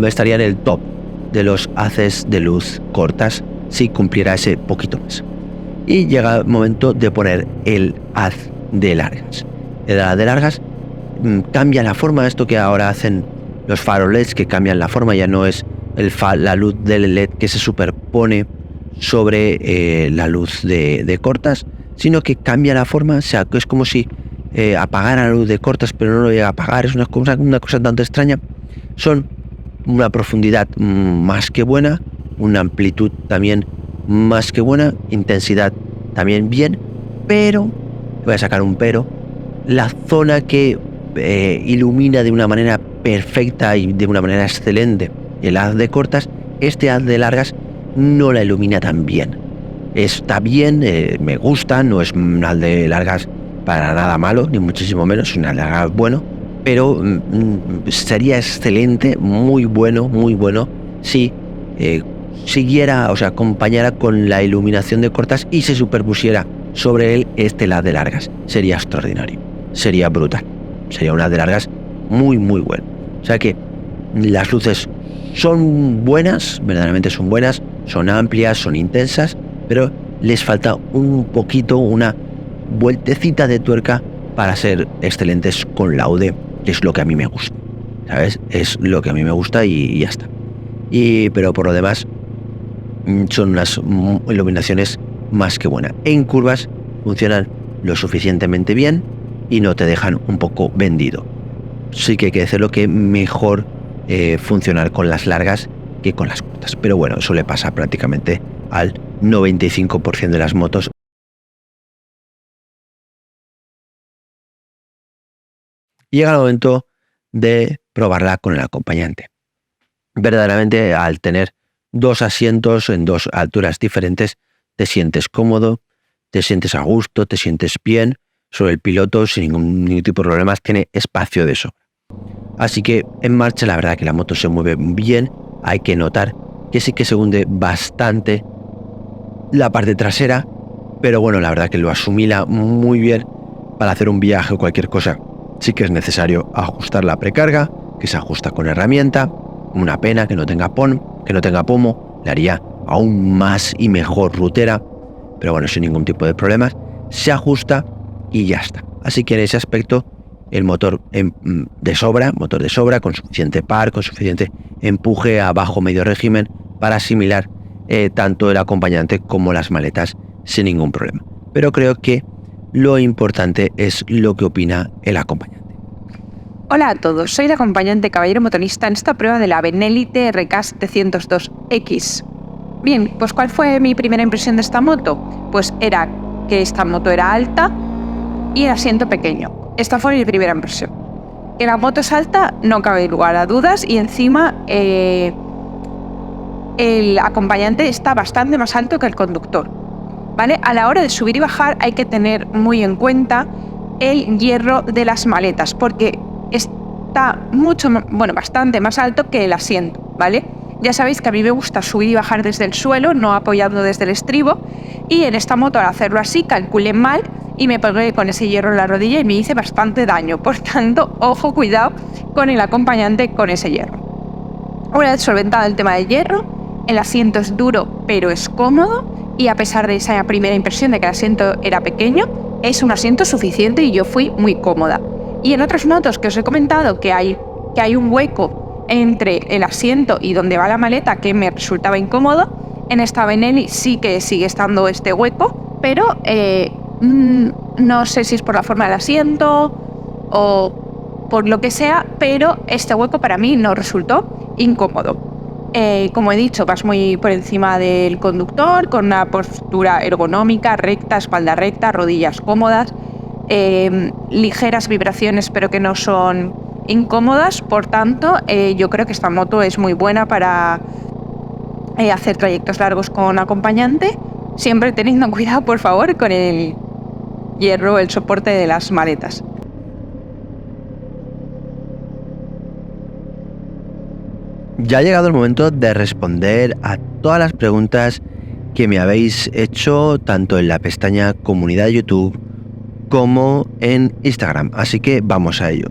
estaría en el top de los haces de luz cortas si cumpliera ese poquito más. Y llega el momento de poner el haz de largas. El haz de largas cambia la forma, esto que ahora hacen los faroles, que cambian la forma, ya no es la luz del LED que se superpone sobre la luz de cortas, sino que cambia la forma, o sea, que es como si apagara la luz de cortas, pero no lo llega a apagar. Es una cosa tanto extraña. Son una profundidad más que buena, una amplitud también más que buena, intensidad también bien, pero, voy a sacar un pero, la zona que ilumina de una manera perfecta y de una manera excelente el haz de cortas, este haz de largas no la ilumina tan bien. Está bien, me gusta, no es un haz de largas para nada malo, ni muchísimo menos, un alargado bueno, pero sería excelente, muy bueno, si siguiera, o sea, acompañara con la iluminación de cortas y se superpusiera sobre él este LED de largas. Sería extraordinario, sería brutal, sería una de largas muy bueno. O sea que las luces son buenas, verdaderamente son buenas, son amplias, son intensas, pero les falta un poquito, una vueltecita de tuerca para ser excelentes con laude, que es lo que a mí me gusta, ¿sabes? Es lo que a mí me gusta y ya está. Pero por lo demás, son unas iluminaciones más que buenas. En curvas funcionan lo suficientemente bien y no te dejan un poco vendido. Sí que hay que decirlo que mejor funcionar con las largas que con las cortas. Pero bueno, eso le pasa prácticamente al 95% de las motos. Llega el momento de probarla con el acompañante. Verdaderamente, al tener dos asientos en dos alturas diferentes, te sientes cómodo, te sientes a gusto, te sientes bien sobre el piloto sin ningún tipo de problemas, tiene espacio de sobra. Así que en marcha, la verdad que la moto se mueve bien. Hay que notar que sí que se hunde bastante la parte trasera, pero bueno, la verdad que lo asimila muy bien. Para hacer un viaje o cualquier cosa sí que es necesario ajustar la precarga, que se ajusta con herramienta. Una pena que no tenga pomo, le haría aún más y mejor rutera, pero bueno, sin ningún tipo de problemas, se ajusta y ya está. Así que en ese aspecto el motor de sobra, con suficiente par, con suficiente empuje a bajo medio régimen para asimilar tanto el acompañante como las maletas sin ningún problema. Pero creo que lo importante es lo que opina el acompañante. Hola a todos, soy la acompañante caballero motorista en esta prueba de la Benelli TRK 702X. Bien, pues ¿cuál fue mi primera impresión de esta moto? Pues era que esta moto era alta y el asiento pequeño. Esta fue mi primera impresión. Que la moto es alta no cabe lugar a dudas y encima el acompañante está bastante más alto que el conductor, ¿vale? A la hora de subir y bajar hay que tener muy en cuenta el hierro de las maletas porque está bastante más alto que el asiento, ¿vale? Ya sabéis que a mí me gusta subir y bajar desde el suelo, no apoyando desde el estribo, y en esta moto al hacerlo así calculé mal y me pegué con ese hierro en la rodilla y me hice bastante daño. Por tanto, ojo, cuidado con el acompañante con ese hierro. Una vez solventado el tema del hierro, el asiento es duro pero es cómodo y a pesar de esa primera impresión de que el asiento era pequeño, es un asiento suficiente y yo fui muy cómoda. Y en otras motos que os he comentado que hay un hueco entre el asiento y donde va la maleta que me resultaba incómodo, en esta Benelli sí que sigue estando este hueco, pero no sé si es por la forma del asiento o por lo que sea, pero este hueco para mí no resultó incómodo. Como he dicho, vas muy por encima del conductor, con una postura ergonómica, recta, espalda recta, rodillas cómodas, ligeras vibraciones pero que no son incómodas. Por tanto, yo creo que esta moto es muy buena para hacer trayectos largos con acompañante, siempre teniendo cuidado, por favor, con el hierro, el soporte de las maletas. Ya ha llegado el momento de responder a todas las preguntas que me habéis hecho tanto en la pestaña Comunidad de YouTube como en Instagram, así que vamos a ello.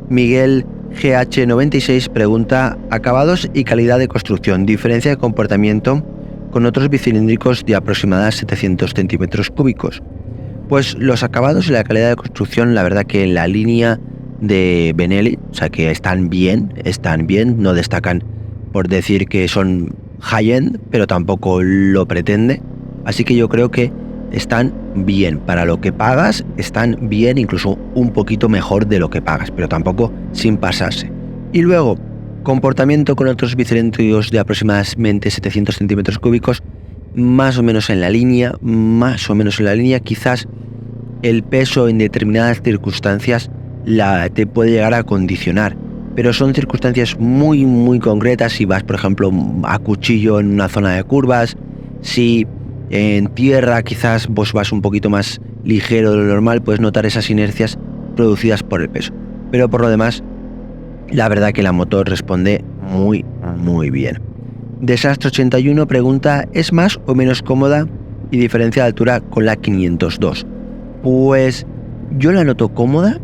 Miguel GH96 pregunta: acabados y calidad de construcción, diferencia de comportamiento con otros bicilíndricos de aproximadamente 700 centímetros cúbicos. Pues los acabados y la calidad de construcción, la verdad que en la línea de Benelli, o sea que están bien, no destacan por decir que son high-end, pero tampoco lo pretende, así que yo creo que están bien, para lo que pagas están bien, incluso un poquito mejor de lo que pagas, pero tampoco sin pasarse. Y luego, comportamiento con otros bicilíndricos de aproximadamente 700 centímetros cúbicos, más o menos en la línea, quizás el peso en determinadas circunstancias te puede llegar a condicionar, pero son circunstancias muy concretas. Si vas, por ejemplo, a cuchillo en una zona de curvas, si en tierra quizás vos vas un poquito más ligero de lo normal, puedes notar esas inercias producidas por el peso. Pero por lo demás, la verdad que la moto responde muy bien. Desastre81 pregunta, ¿es más o menos cómoda y diferencia de altura con la 502? Pues yo la noto cómoda.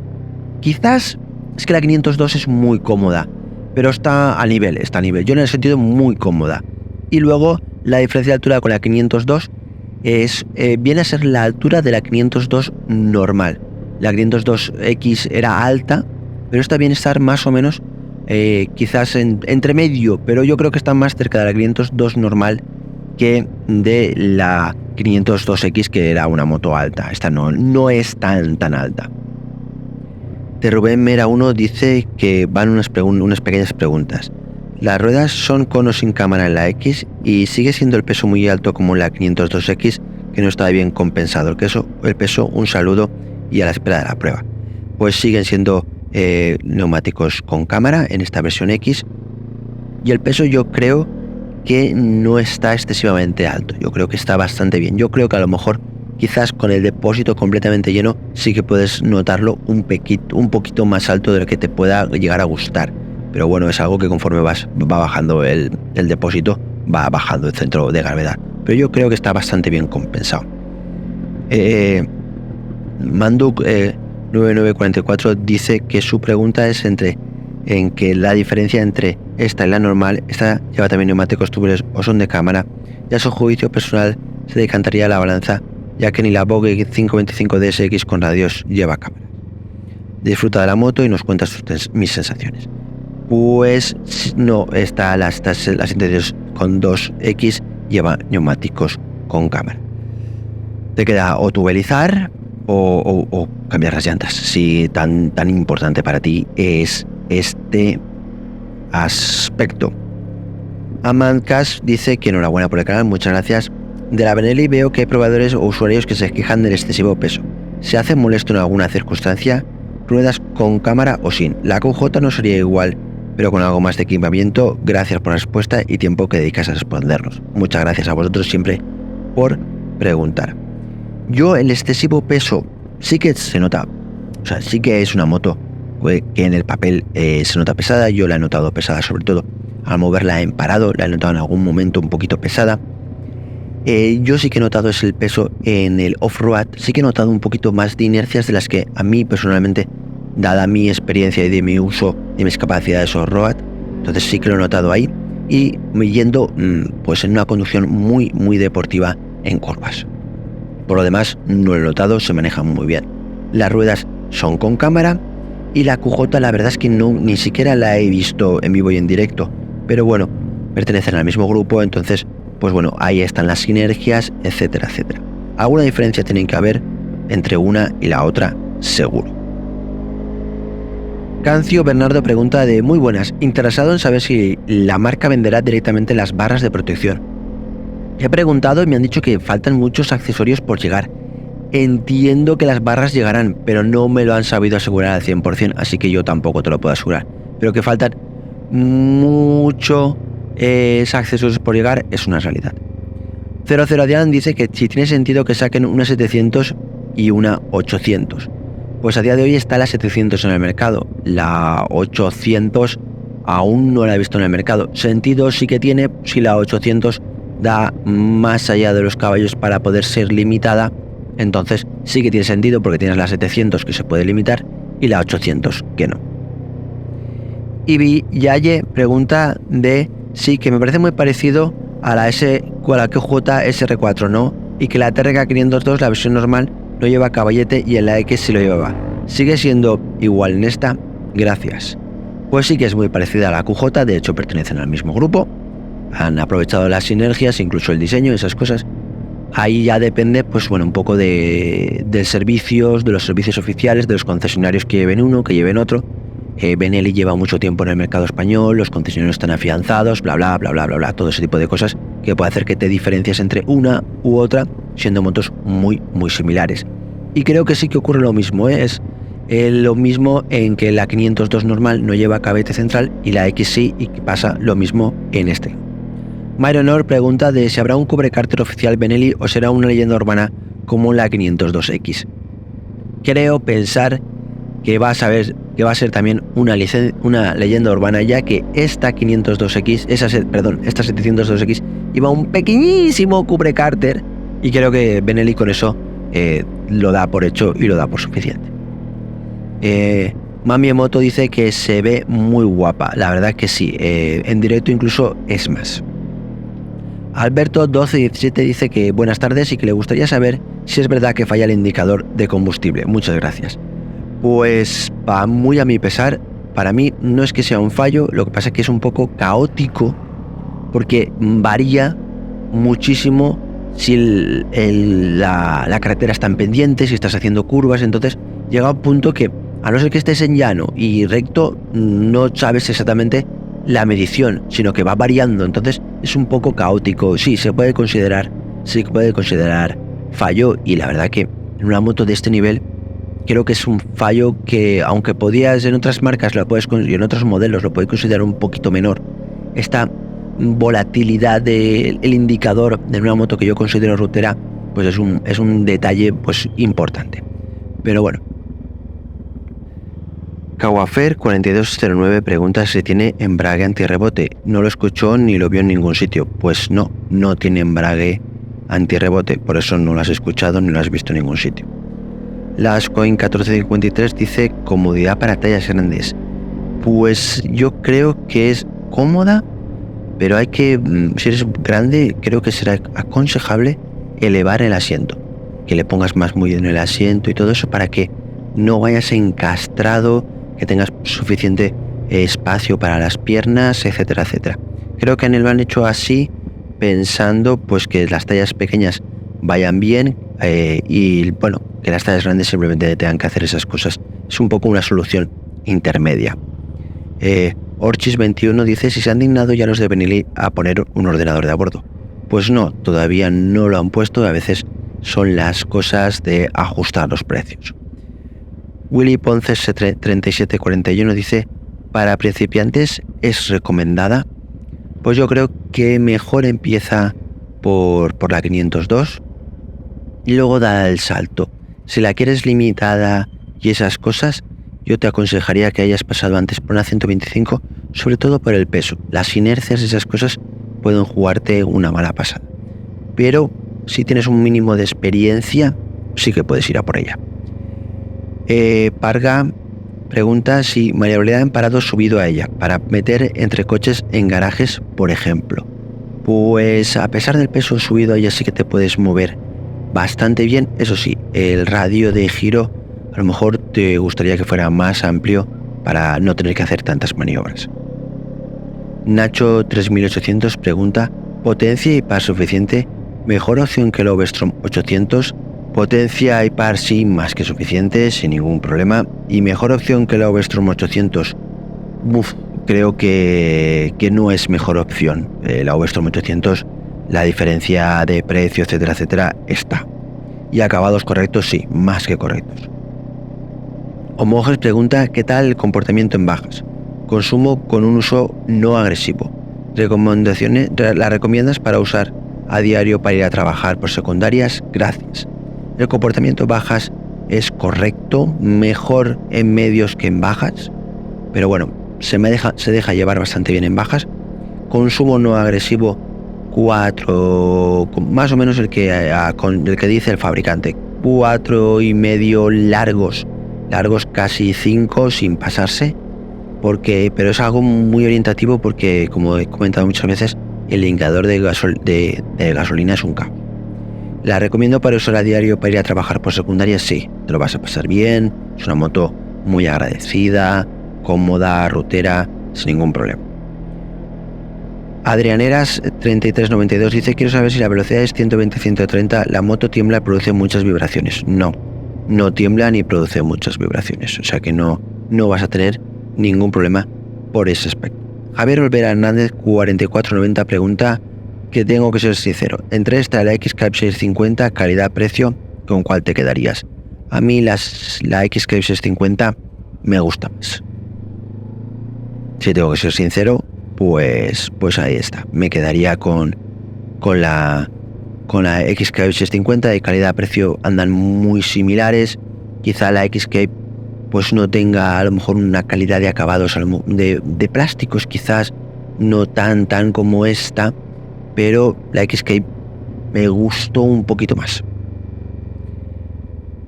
Quizás es que la 502 es muy cómoda, pero está a nivel. Yo en el sentido muy cómoda. Y luego la diferencia de altura con la 502 viene a ser la altura de la 502 normal. La 502X era alta, pero esta viene a estar más o menos quizás entre medio, pero yo creo que está más cerca de la 502 normal que de la 502X, que era una moto alta. Esta no es tan alta. De Rubén Mera 1 dice que van unas pequeñas preguntas. Las ruedas son con o sin cámara en la X y sigue siendo el peso muy alto como en la 502X, que no está bien compensado el peso. Un saludo y a la espera de la prueba. Pues siguen siendo neumáticos con cámara en esta versión X, y el peso yo creo que no está excesivamente alto. Yo creo que está bastante bien. Yo creo que a lo mejor quizás con el depósito completamente lleno sí que puedes notarlo un poquito más alto de lo que te pueda llegar a gustar. Pero bueno, es algo que conforme va bajando el depósito, va bajando el centro de gravedad. Pero yo creo que está bastante bien compensado. Manduk 9944 dice que su pregunta es en que la diferencia entre esta y la normal, esta lleva también neumáticos tubulares o son de cámara, y a su juicio personal se decantaría la balanza, ya que ni la Vogue 525 DSX con radios lleva cámara. Disfruta de la moto y nos cuenta mis sensaciones. Pues no, las interiores con 2X lleva neumáticos con cámara. Te queda o tubelizar o cambiar las llantas, si tan importante para ti es este aspecto. Amancash dice que enhorabuena por el canal, muchas gracias. De la Benelli veo que hay probadores o usuarios que se quejan del excesivo peso. ¿Se hace molesto en alguna circunstancia? ¿Ruedas con cámara o sin? La QJ no sería igual, pero con algo más de equipamiento. Gracias por la respuesta y tiempo que dedicas a respondernos. Muchas gracias a vosotros siempre por preguntar. Yo el excesivo peso sí que se nota, o sea, sí que es una moto que en el papel se nota pesada. Yo la he notado pesada, sobre todo al moverla en parado, la he notado en algún momento un poquito pesada. Yo sí que he notado el peso en el off-road, sí que he notado un poquito más de inercias de las que a mí personalmente, dada mi experiencia y de mi uso de mis capacidades off-road, entonces sí que lo he notado ahí, y yendo pues en una conducción muy deportiva en curvas. Por lo demás no lo he notado, se manejan muy bien. Las ruedas son con cámara y la QJ la verdad es que ni siquiera la he visto en vivo y en directo, pero bueno, pertenecen al mismo grupo, entonces pues bueno, ahí están las sinergias, etcétera. Alguna diferencia tienen que haber entre una y la otra, seguro. Cancio Bernardo pregunta de muy buenas, interesado en saber si la marca venderá directamente las barras de protección. He preguntado y me han dicho que faltan muchos accesorios por llegar. Entiendo que las barras llegarán, pero no me lo han sabido asegurar al 100%, así que yo tampoco te lo puedo asegurar. Pero que faltan muchos accesorios por llegar es una realidad. 00 Adrián dice que si tiene sentido que saquen una 700 y una 800. Pues a día de hoy está la 700 en el mercado. La 800 aún no la he visto en el mercado. Sentido sí que tiene si la 800 da más allá de los caballos para poder ser limitada. Entonces sí que tiene sentido porque tienes la 700 que se puede limitar y la 800 que no. Ibi Yaye pregunta de sí, que me parece muy parecido a la QJ SR4, ¿no? Y que la TRK 502, la versión normal, no lleva caballete y en la X sí lo llevaba. ¿Sigue siendo igual en esta? Gracias. Pues sí que es muy parecida a la QJ, de hecho pertenecen al mismo grupo. Han aprovechado las sinergias, incluso el diseño y esas cosas. Ahí ya depende, pues bueno, un poco de los servicios oficiales, de los concesionarios que lleven uno, que lleven otro. Benelli lleva mucho tiempo en el mercado español, los concesionarios están afianzados, bla, todo ese tipo de cosas que puede hacer que te diferencies entre una u otra, siendo motos muy similares. Y creo que sí que ocurre lo mismo, es lo mismo en que la 502 normal no lleva cabete central y la X sí, y pasa lo mismo en este. Myronor pregunta de si habrá un cubrecárter oficial Benelli o será una leyenda urbana como la 502X. Creo pensar que va a ser también una leyenda urbana, ya que esta 502X, esta 702X iba un pequeñísimo cubrecárter y creo que Benelli con eso lo da por hecho y lo da por suficiente. Mami Emoto dice que se ve muy guapa, la verdad que sí, en directo incluso es más. Alberto 1217 dice que buenas tardes y que le gustaría saber si es verdad que falla el indicador de combustible. Muchas gracias. Pues muy a mi pesar, para mí no es que sea un fallo, lo que pasa es que es un poco caótico porque varía muchísimo si la carretera está en pendiente, si estás haciendo curvas, entonces llega un punto que a no ser que estés en llano y recto no sabes exactamente la medición, sino que va variando, entonces es un poco caótico. Sí, se puede considerar fallo, y la verdad que en una moto de este nivel creo que es un fallo que, aunque podías en otras marcas y en otros modelos lo puedes considerar un poquito menor, esta volatilidad del indicador de una moto que yo considero rutera, pues es un detalle pues importante. Pero bueno. Kawafer 4209 pregunta si tiene embrague antirrebote. No lo escuchó ni lo vio en ningún sitio. Pues no tiene embrague antirrebote, por eso no lo has escuchado ni lo has visto en ningún sitio. Lascoin 1453 dice comodidad para tallas grandes. Pues yo creo que es cómoda, pero si eres grande, creo que será aconsejable elevar el asiento, que le pongas más muy en el asiento y todo eso para que no vayas encastrado, que tengas suficiente espacio para las piernas, etcétera, etcétera. Creo que lo han hecho así pensando pues que las tallas pequeñas vayan bien y bueno, que las tallas grandes simplemente tengan que hacer esas cosas. Es un poco una solución intermedia. Orchis 21 dice si se han dignado ya los de Benelli a poner un ordenador de a bordo. Pues no, todavía no lo han puesto, a veces son las cosas de ajustar los precios. Willy Ponce 3741 dice para principiantes es recomendada. Pues yo creo que mejor empieza por la 502 y luego da el salto. Si la quieres limitada y esas cosas, yo te aconsejaría que hayas pasado antes por una 125, sobre todo por el peso. Las inercias y esas cosas pueden jugarte una mala pasada. Pero si tienes un mínimo de experiencia, sí que puedes ir a por ella. Parga pregunta si María Aurelia en parado subido a ella para meter entre coches en garajes, por ejemplo. Pues a pesar del peso subido a ella sí que te puedes mover bastante bien. Eso sí, el radio de giro a lo mejor te gustaría que fuera más amplio para no tener que hacer tantas maniobras. Nacho 3800 pregunta potencia y par suficiente, mejor opción que el Ovestrom 800. Potencia y par sí, más que suficiente, sin ningún problema. Y mejor opción que la Ovestrom 800. Creo que no es mejor opción. La Ovestrom 800, la diferencia de precio, etcétera, etcétera, está. Y acabados correctos, sí, más que correctos. Homoges pregunta ¿qué tal el comportamiento en bajas? Consumo con un uso no agresivo. Recomendaciones, ¿la recomiendas para usar a diario para ir a trabajar por secundarias? Gracias. El comportamiento bajas es correcto, mejor en medios que en bajas, pero bueno, se deja llevar bastante bien en bajas. Consumo no agresivo 4, más o menos el que dice el fabricante, 4,5 largos casi 5 sin pasarse, pero es algo muy orientativo porque, como he comentado muchas veces, el indicador de gasolina es un K. ¿La recomiendo para usar a diario para ir a trabajar por secundaria? Sí, te lo vas a pasar bien, es una moto muy agradecida, cómoda, rutera, sin ningún problema. Adrianeras 3392 dice quiero saber si la velocidad es 120-130, la moto tiembla y produce muchas vibraciones. No tiembla ni produce muchas vibraciones, o sea que no vas a tener ningún problema por ese aspecto. Javier Olvera Hernández 4490 pregunta que tengo que ser sincero, entre esta y la X-Cape 650 calidad-precio, ¿con cuál te quedarías? A mí la X-Cape 650 me gusta más. Si tengo que ser sincero, pues ahí está. Me quedaría con la Xscape 650. De calidad-precio andan muy similares. Quizá la Xscape pues no tenga a lo mejor una calidad de acabados de plásticos, quizás no tan como esta, pero la Xscape me gustó un poquito más.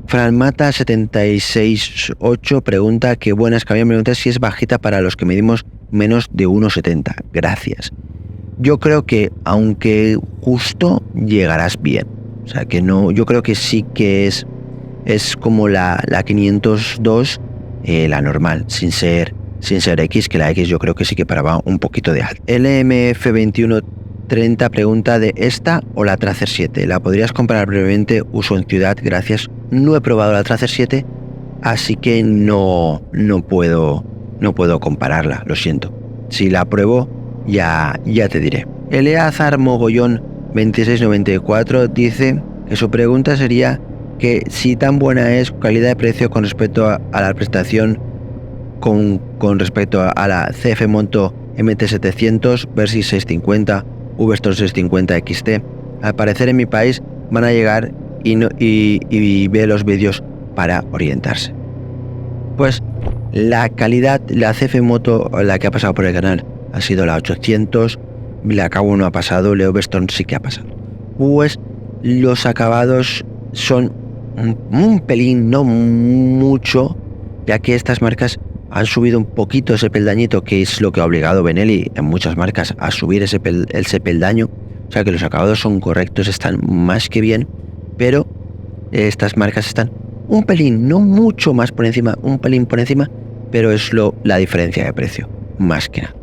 Franmata 768 pregunta: qué buenas, que me pregunta si es bajita para los que medimos menos de 1,70. Gracias. Yo creo que aunque justo llegarás bien. O sea que no, yo creo que sí que es como la 502, la normal, sin ser X, que la X yo creo que sí que paraba un poquito de alto. LMF2130 pregunta: ¿de esta o la Tracer 7? ¿La podrías comparar brevemente? Uso en ciudad, gracias. No he probado la Tracer 7, así que no puedo compararla, lo siento. Si la pruebo, ya te diré. Eleazar Mogollón 2694 dice que su pregunta sería que si tan buena es calidad de precio con respecto a la prestación con respecto a la CF Moto MT700, Versys 650, VStore 650 XT. Al parecer en mi país van a llegar y ve los vídeos para orientarse. Pues la calidad, la CF Moto, la que ha pasado por el canal, ha sido la 800, la K1 no ha pasado, la VStore sí que ha pasado. Pues los acabados son un pelín, no mucho, ya que estas marcas han subido un poquito ese peldañito, que es lo que ha obligado Benelli en muchas marcas a subir ese peldaño. O sea que los acabados son correctos, están más que bien, pero estas marcas están un pelín, no mucho más por encima, un pelín por encima, pero es la diferencia de precio, más que nada.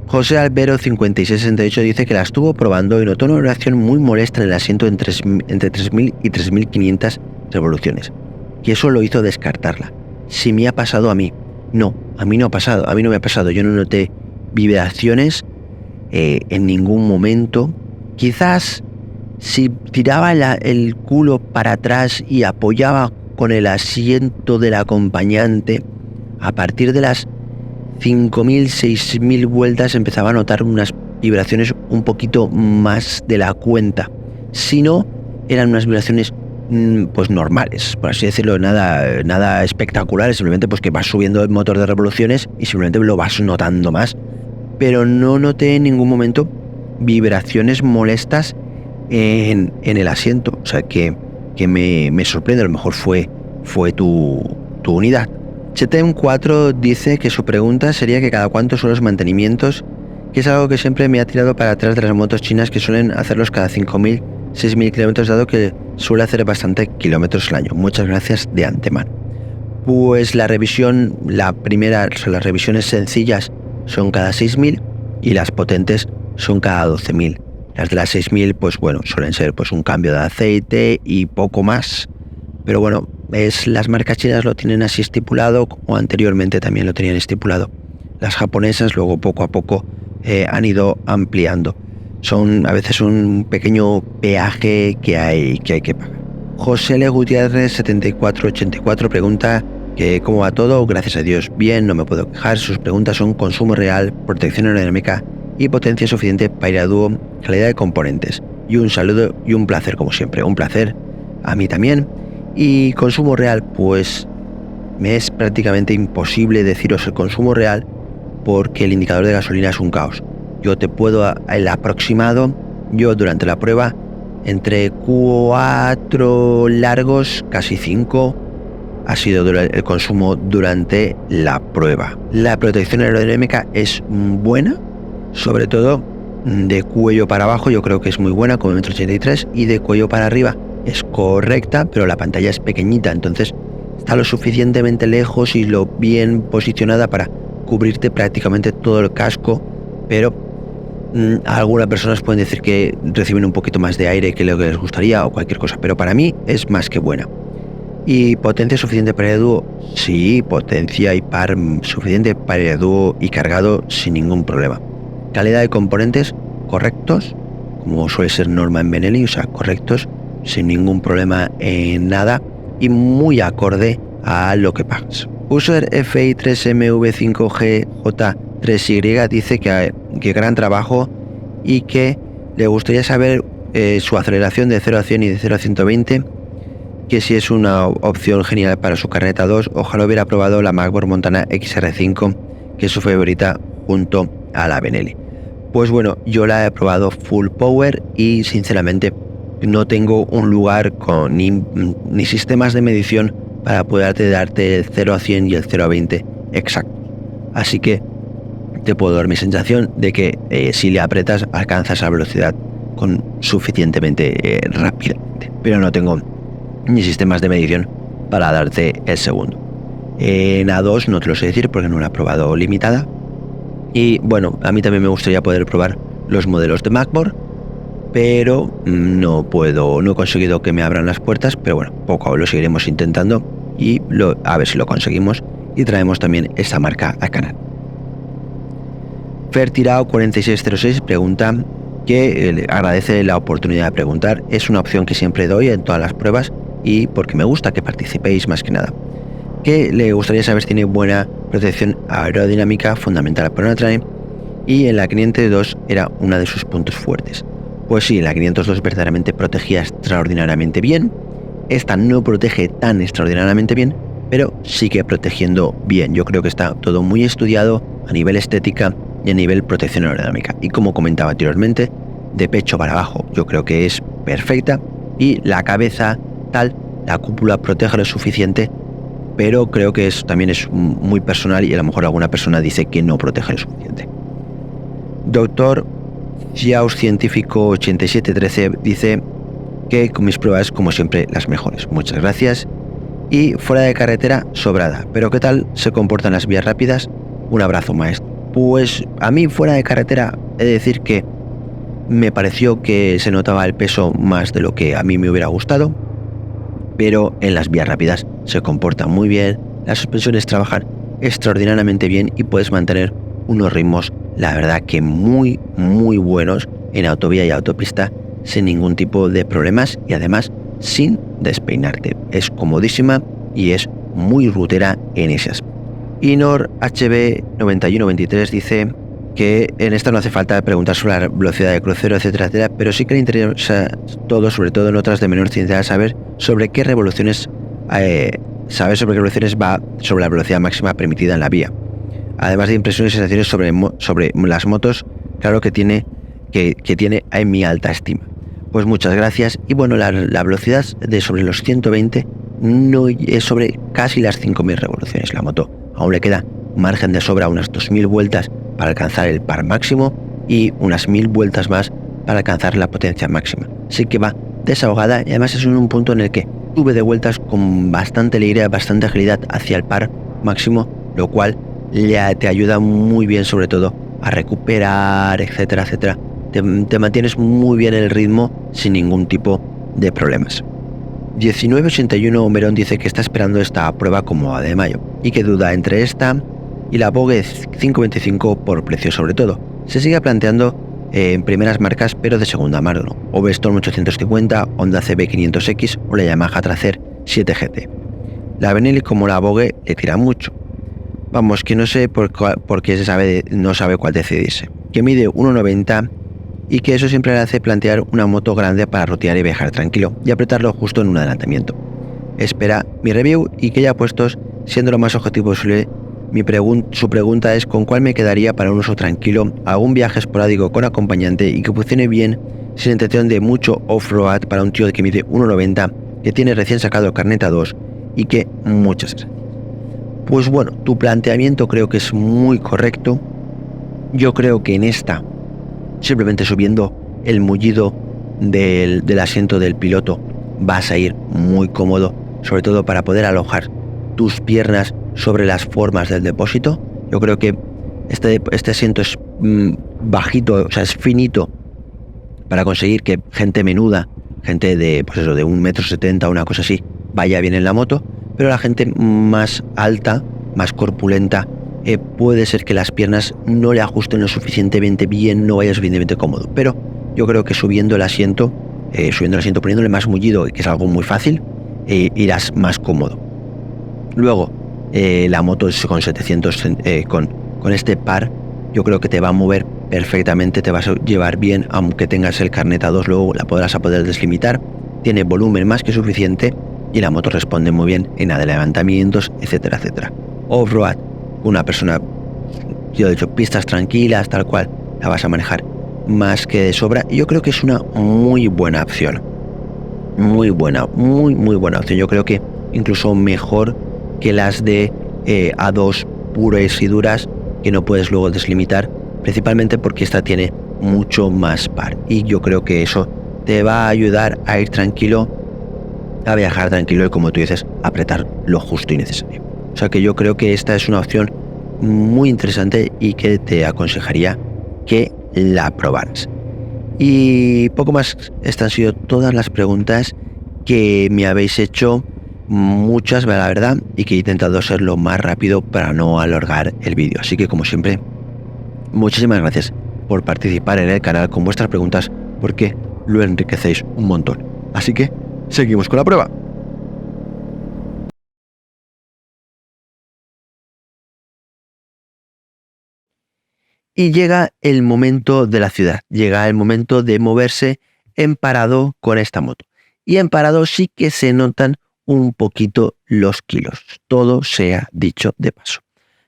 José Albero 5668 dice que la estuvo probando y notó una vibración muy molesta en el asiento entre 3.000 y 3.500 revoluciones, y eso lo hizo descartarla. Si me ha pasado a mí, no, a mí no ha pasado, a mí no me ha pasado, yo no noté vibraciones en ningún momento. Quizás si tiraba el culo para atrás y apoyaba con el asiento del acompañante, a partir de las 5.000, 6.000 vueltas empezaba a notar unas vibraciones un poquito más de la cuenta. Si no, eran unas vibraciones pues normales, por así decirlo, nada espectacular, simplemente pues que vas subiendo el motor de revoluciones y simplemente lo vas notando más, pero no noté en ningún momento vibraciones molestas en el asiento. O sea que me sorprende, a lo mejor fue tu unidad. CHTM4 dice que su pregunta sería que cada cuánto son los mantenimientos, que es algo que siempre me ha tirado para atrás de las motos chinas, que suelen hacerlos cada 5.000, 6.000 kilómetros, dado que suele hacer bastante kilómetros al año. Muchas gracias de antemano. Pues la revisión, las revisiones sencillas son cada 6.000 y las potentes son cada 12.000. Las de las 6.000, pues bueno, suelen ser pues un cambio de aceite y poco más. Pero bueno, las marcas chinas lo tienen así estipulado, o anteriormente también lo tenían estipulado. Las japonesas luego poco a poco han ido ampliando. Son a veces un pequeño peaje que hay que pagar. José L. Gutiérrez 7484 pregunta que cómo va todo. Gracias a Dios bien, no me puedo quejar. Sus preguntas son consumo real, protección aerodinámica y potencia suficiente para ir a dúo, calidad de componentes. Y un saludo y un placer como siempre. Un placer a mí también. Y consumo real, pues me es prácticamente imposible deciros el consumo real porque el indicador de gasolina es un caos. Yo te puedo, el aproximado, yo durante la prueba, entre 4 largos, casi 5, ha sido el consumo durante la prueba. La protección aerodinámica es buena, sobre todo de cuello para abajo, yo creo que es muy buena, como 1,83 m, y de cuello para arriba es correcta, pero la pantalla es pequeñita, entonces está lo suficientemente lejos y lo bien posicionada para cubrirte prácticamente todo el casco, pero algunas personas pueden decir que reciben un poquito más de aire que lo que les gustaría o cualquier cosa, pero para mí es más que buena. ¿Y potencia suficiente para el dúo? Sí, potencia y par suficiente para el dúo y cargado sin ningún problema. Calidad de componentes correctos, como suele ser norma en Benelli, o sea, correctos, sin ningún problema en nada y muy acorde a lo que pagas. User FI3MV5GJ 3Y dice que gran trabajo y que le gustaría saber su aceleración de 0 a 100 y de 0 a 120, que si es una opción genial para su carreta 2. Ojalá hubiera probado la MacBook Montana XR5, que es su favorita junto a la Benelli. Pues bueno, yo la he probado full power y sinceramente no tengo un lugar con ni sistemas de medición para poder darte el 0 a 100 y el 0 a 20 exactos. Así que te puedo dar mi sensación de que si le apretas alcanzas la velocidad con suficientemente rápidamente, pero no tengo ni sistemas de medición para darte el segundo. En A2 no te lo sé decir porque no la he probado limitada. Y bueno, a mí también me gustaría poder probar los modelos de MacBook, pero no he conseguido que me abran las puertas, pero bueno, poco a poco lo seguiremos intentando y a ver si lo conseguimos y traemos también esta marca al canal. Fertirao 4606 pregunta, que agradece la oportunidad de preguntar. Es una opción que siempre doy en todas las pruebas y porque me gusta que participéis más que nada. Que le gustaría saber si tiene buena protección aerodinámica, fundamental para una trail, y en la 502 era uno de sus puntos fuertes. Pues sí, la 502 verdaderamente protegía extraordinariamente bien. Esta no protege tan extraordinariamente bien, pero sigue protegiendo bien. Yo creo que está todo muy estudiado a nivel estética y a nivel protección aerodinámica. Y como comentaba anteriormente, de pecho para abajo yo creo que es perfecta, y la cabeza tal, la cúpula protege lo suficiente, pero creo que también es muy personal y a lo mejor alguna persona dice que no protege lo suficiente. Doctor Xiaos Científico 8713 dice que con mis pruebas, como siempre, las mejores. Muchas gracias. Y fuera de carretera, sobrada. Pero ¿qué tal se comportan las vías rápidas? Un abrazo, maestro. Pues a mí fuera de carretera he de decir que me pareció que se notaba el peso más de lo que a mí me hubiera gustado, pero en las vías rápidas se comporta muy bien, las suspensiones trabajan extraordinariamente bien y puedes mantener unos ritmos, la verdad que muy buenos en autovía y autopista sin ningún tipo de problemas y además sin despeinarte. Es comodísima y es muy rutera en ese aspecto. Inor HB 9123 dice que en esta no hace falta preguntar sobre la velocidad de crucero, etcétera, pero sí que le interesa todo, sobre todo en otras de menor ciencia, saber sobre qué revoluciones va sobre la velocidad máxima permitida en la vía. Además de impresiones y sensaciones sobre las motos, claro que tiene en mi alta estima. Pues muchas gracias. Y bueno, la velocidad de sobre los 120 no es sobre casi las 5.000 revoluciones. La moto aún le queda margen de sobra, unas 2.000 vueltas para alcanzar el par máximo y unas 1.000 vueltas más para alcanzar la potencia máxima. Así que va desahogada y además es en un punto en el que sube de vueltas con bastante alegría, bastante agilidad hacia el par máximo, lo cual te ayuda muy bien, sobre todo a recuperar, etcétera. Te mantienes muy bien el ritmo sin ningún tipo de problemas. 1981 Merón dice que está esperando esta prueba como a de mayo y que duda entre esta y la Vogue 525 por precio sobre todo. Se sigue planteando en primeras marcas pero de segunda mano, o Vestorm 850, Honda CB500X o la Yamaha Tracer 7 GT. La Benelli como la Vogue le tira mucho. Vamos, que no sé por qué no sabe cuál decidirse. Que mide 1,90 y que eso siempre le hace plantear una moto grande para rotear y viajar tranquilo y apretarlo justo en un adelantamiento. Espera mi review y que ya puestos, siendo lo más objetivo posible, su pregunta es con cuál me quedaría para un uso tranquilo, algún viaje esporádico con acompañante y que funcione bien sin intención de mucho off-road para un tío que mide 1,90, que tiene recién sacado el carnet A2 y que muchas gracias. Pues bueno, tu planteamiento creo que es muy correcto. Yo creo que en esta, simplemente subiendo el mullido del asiento del piloto, vas a ir muy cómodo, sobre todo para poder alojar tus piernas sobre las formas del depósito. Yo creo que este asiento es bajito, o sea, es finito para conseguir que gente menuda, gente de 1,70 m, una cosa así, vaya bien en la moto, pero la gente más alta, más corpulenta, puede ser que las piernas no le ajusten lo suficientemente bien, no vaya suficientemente cómodo. Pero yo creo que subiendo el asiento, poniéndole más mullido, que es algo muy fácil, irás más cómodo. Luego, la moto es con 700, con este par yo creo que te va a mover perfectamente, te vas a llevar bien, aunque tengas el carnet A2, luego la podrás a poder deslimitar, tiene volumen más que suficiente y la moto responde muy bien en adelantamientos, etcétera, etcétera. Off-road, una persona, yo he dicho, pistas tranquilas, tal cual, la vas a manejar más que de sobra, y yo creo que es una muy buena opción. Muy buena, muy buena opción. Yo creo que incluso mejor que las de A2 puras y duras, que no puedes luego deslimitar, principalmente porque esta tiene mucho más par, y yo creo que eso te va a ayudar a ir tranquilo, a viajar tranquilo y, como tú dices, apretar lo justo y necesario. O sea que yo creo que esta es una opción muy interesante y que te aconsejaría que la probaras. Y poco más, estas han sido todas las preguntas que me habéis hecho, muchas, la verdad, y que he intentado ser lo más rápido para no alargar el vídeo. Así que, como siempre, muchísimas gracias por participar en el canal con vuestras preguntas, porque lo enriquecéis un montón. Así que seguimos con la prueba. Y llega el momento de la ciudad, llega el momento de moverse en parado con esta moto. Y en parado sí que se notan un poquito los kilos, todo sea dicho de paso.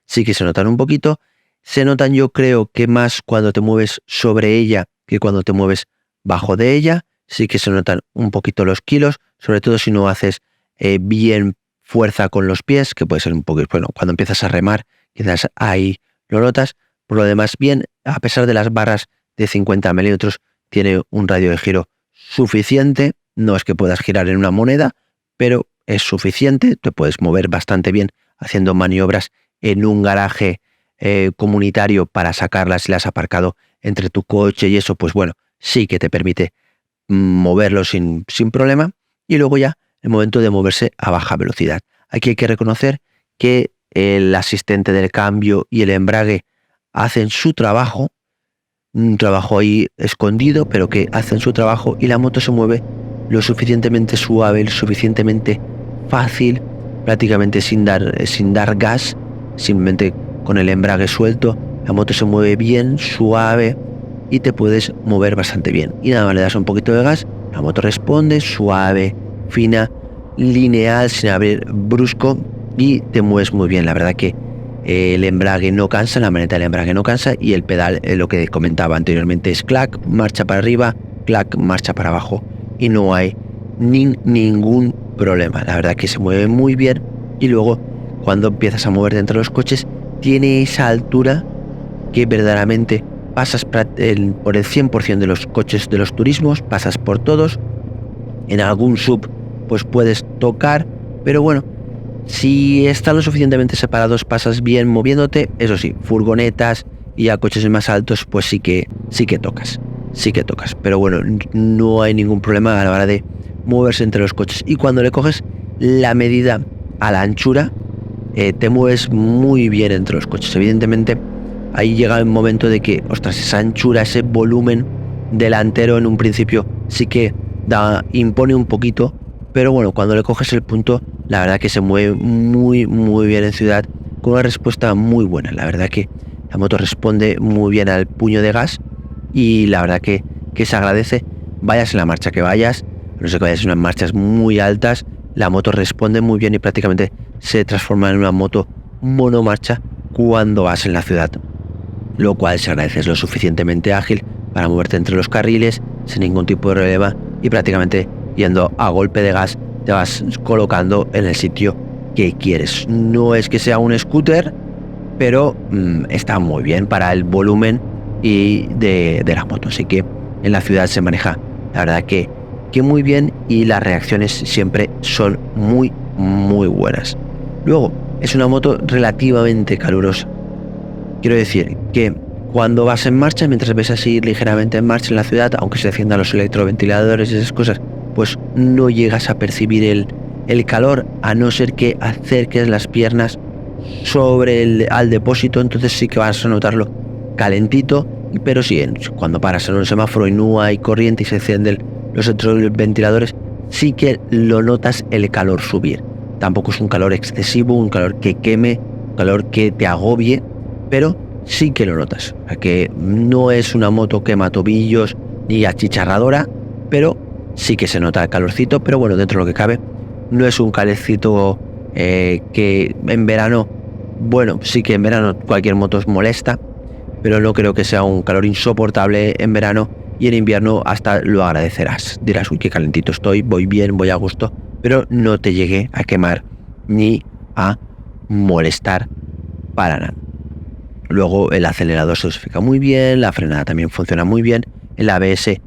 Sí que se notan un poquito, se notan, yo creo que más cuando te mueves sobre ella que cuando te mueves bajo de ella. Sí que se notan un poquito los kilos, sobre todo si no haces bien fuerza con los pies, que puede ser un poco, bueno, cuando empiezas a remar, quizás ahí lo notas. Por lo demás, bien, a pesar de las barras de 50 milímetros, tiene un radio de giro suficiente. No es que puedas girar en una moneda, pero es suficiente. Te puedes mover bastante bien haciendo maniobras en un garaje comunitario para sacarlas si las has aparcado entre tu coche y eso, pues bueno, sí que te permite moverlo sin problema. Y luego ya el momento de moverse a baja velocidad. Aquí hay que reconocer que el asistente del cambio y el embrague hacen su trabajo, un trabajo ahí escondido, pero que hacen su trabajo, y la moto se mueve lo suficientemente suave, lo suficientemente fácil, prácticamente sin dar gas, simplemente con el embrague suelto. La moto se mueve bien, suave, y te puedes mover bastante bien. Y nada más le das un poquito de gas, la moto responde suave, fina, lineal, sin abrir brusco, y te mueves muy bien. La verdad que el embrague no cansa, la maneta del embrague no cansa, y el pedal, lo que comentaba anteriormente, es clac, marcha para arriba, clac, marcha para abajo, y no hay ningún problema. La verdad que se mueve muy bien, y luego cuando empiezas a moverte entre los coches, tiene esa altura que verdaderamente pasas por el 100% de los coches de los turismos, pasas por todos. En algún sub pues puedes tocar, pero bueno, si están lo suficientemente separados, pasas bien moviéndote. Eso sí, furgonetas y a coches más altos, pues sí que tocas, pero bueno, no hay ningún problema a la hora de moverse entre los coches. Y cuando le coges la medida a la anchura, te mueves muy bien entre los coches. Evidentemente, ahí llega el momento de que, ostras, esa anchura, ese volumen delantero en un principio sí que impone un poquito, pero bueno, cuando le coges el punto, la verdad que se mueve muy bien en ciudad, con una respuesta muy buena. La verdad que la moto responde muy bien al puño de gas, y la verdad que se agradece. Vayas en la marcha que vayas, no sé, que vayas en unas marchas muy altas, la moto responde muy bien y prácticamente se transforma en una moto monomarcha cuando vas en la ciudad, lo cual se agradece. Es lo suficientemente ágil para moverte entre los carriles sin ningún tipo de problema, y prácticamente yendo a golpe de gas te vas colocando en el sitio que quieres. No es que sea un scooter, pero está muy bien para el volumen y de la moto. Así que en la ciudad se maneja, la verdad que muy bien, y las reacciones siempre son muy buenas. Luego, es una moto relativamente calurosa. Quiero decir que cuando vas en marcha, mientras ves así ligeramente en marcha en la ciudad, aunque se enciendan los electroventiladores y esas cosas, pues no llegas a percibir el calor, a no ser que acerques las piernas sobre al depósito. Entonces sí que vas a notarlo calentito, pero sí, cuando paras en un semáforo y no hay corriente y se encienden los electroventiladores, sí que lo notas el calor subir. Tampoco es un calor excesivo, un calor que queme, un calor que te agobie, pero sí que lo notas. O sea, que no es una moto quema tobillos ni achicharradora, pero sí que se nota el calorcito, pero bueno, dentro de lo que cabe, no es un calorcito que en verano, bueno, sí que en verano cualquier moto es molesta, pero no creo que sea un calor insoportable en verano, y en invierno hasta lo agradecerás. Dirás, uy, qué calentito estoy, voy bien, voy a gusto, pero no te llegue a quemar ni a molestar para nada. Luego el acelerador se dosifica muy bien, la frenada también funciona muy bien, el ABS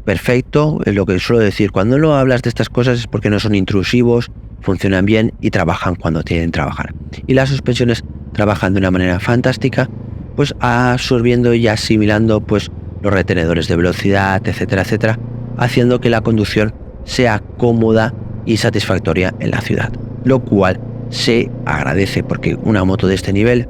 perfecto. Es lo que suelo decir, cuando no hablas de estas cosas es porque no son intrusivos, funcionan bien y trabajan cuando tienen que trabajar. Y las suspensiones trabajan de una manera fantástica, pues absorbiendo y asimilando pues los retenedores de velocidad, etcétera, etcétera, haciendo que la conducción sea cómoda y satisfactoria en la ciudad, lo cual se agradece, porque una moto de este nivel,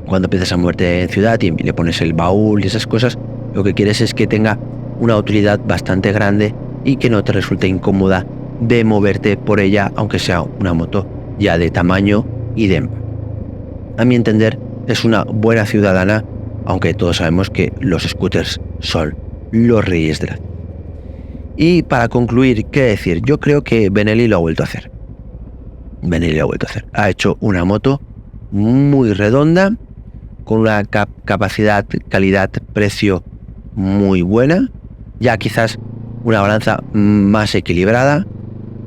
cuando empiezas a moverte en ciudad y le pones el baúl y esas cosas, lo que quieres es que tenga una utilidad bastante grande y que no te resulte incómoda de moverte por ella, aunque sea una moto ya de tamaño y de empaque. A mi entender, es una buena ciudadana, aunque todos sabemos que los scooters son los reyes de la ciudad. Y para concluir, ¿qué decir? Yo creo que Benelli lo ha vuelto a hacer. Ha hecho una moto muy redonda, con una capacidad, calidad, precio muy buena, ya quizás una balanza más equilibrada,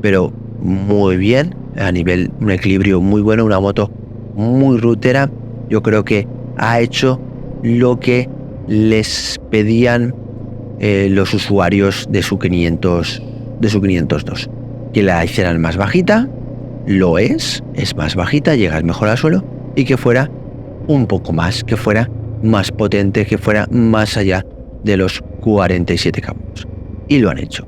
pero muy bien, a nivel, un equilibrio muy bueno, una moto muy rutera. Yo creo que ha hecho lo que les pedían los usuarios de su 502, que la hicieran más bajita. Lo es más bajita, llegas mejor al suelo, y que fuera un poco más, que fuera más potente, que fuera más allá de los 47 caballos. Y lo han hecho.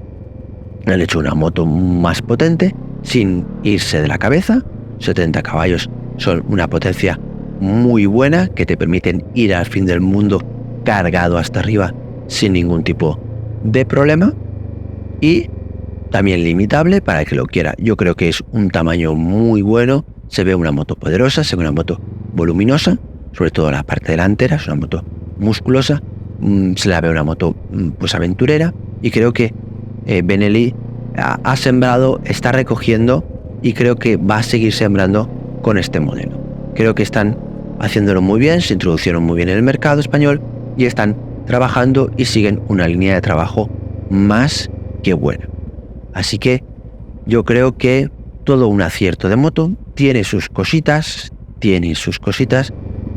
Han hecho una moto más potente, sin irse de la cabeza. 70 caballos son una potencia muy buena, que te permiten ir al fin del mundo cargado hasta arriba sin ningún tipo de problema, y también limitable para el que lo quiera. Yo creo que es un tamaño muy bueno, se ve una moto poderosa, se ve una moto voluminosa, sobre todo la parte delantera, es una moto musculosa, se la ve una moto pues aventurera, y creo que Benelli ha sembrado, está recogiendo, y creo que va a seguir sembrando con este modelo. Creo que están haciéndolo muy bien, se introducieron muy bien en el mercado español y están trabajando y siguen una línea de trabajo más que buena. Así que yo creo que todo un acierto de moto, tiene sus cositas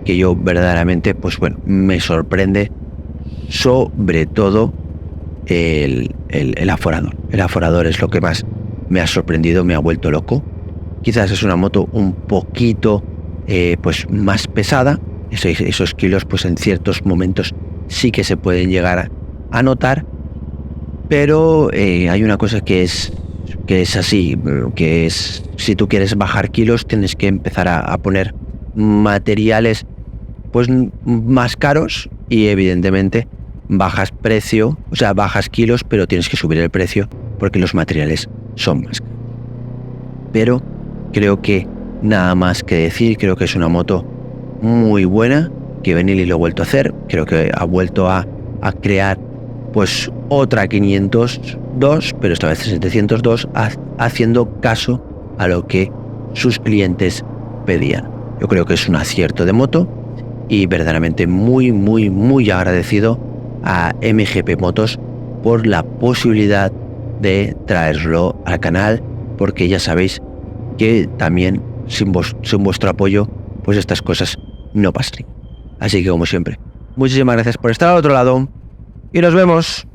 que yo verdaderamente, pues bueno, me sorprende, sobre todo el aforador. El aforador es lo que más me ha sorprendido, me ha vuelto loco. Quizás es una moto un poquito pues más pesada, esos kilos pues en ciertos momentos sí que se pueden llegar a notar, pero hay una cosa que es así, que es, si tú quieres bajar kilos tienes que empezar a poner materiales pues más caros, y evidentemente bajas precio, o sea, bajas kilos, pero tienes que subir el precio porque los materiales son más caros. Pero creo que nada más que decir, creo que es una moto muy buena, que Benelli lo ha vuelto a hacer, creo que ha vuelto a crear pues otra 502, pero esta vez 702, haciendo caso a lo que sus clientes pedían. Yo creo que es un acierto de moto, y verdaderamente muy, muy, muy agradecido a MGP Motos por la posibilidad de traerlo al canal, porque ya sabéis que también sin vuestro apoyo pues estas cosas no pasarían. Así que, como siempre, muchísimas gracias por estar al otro lado y nos vemos.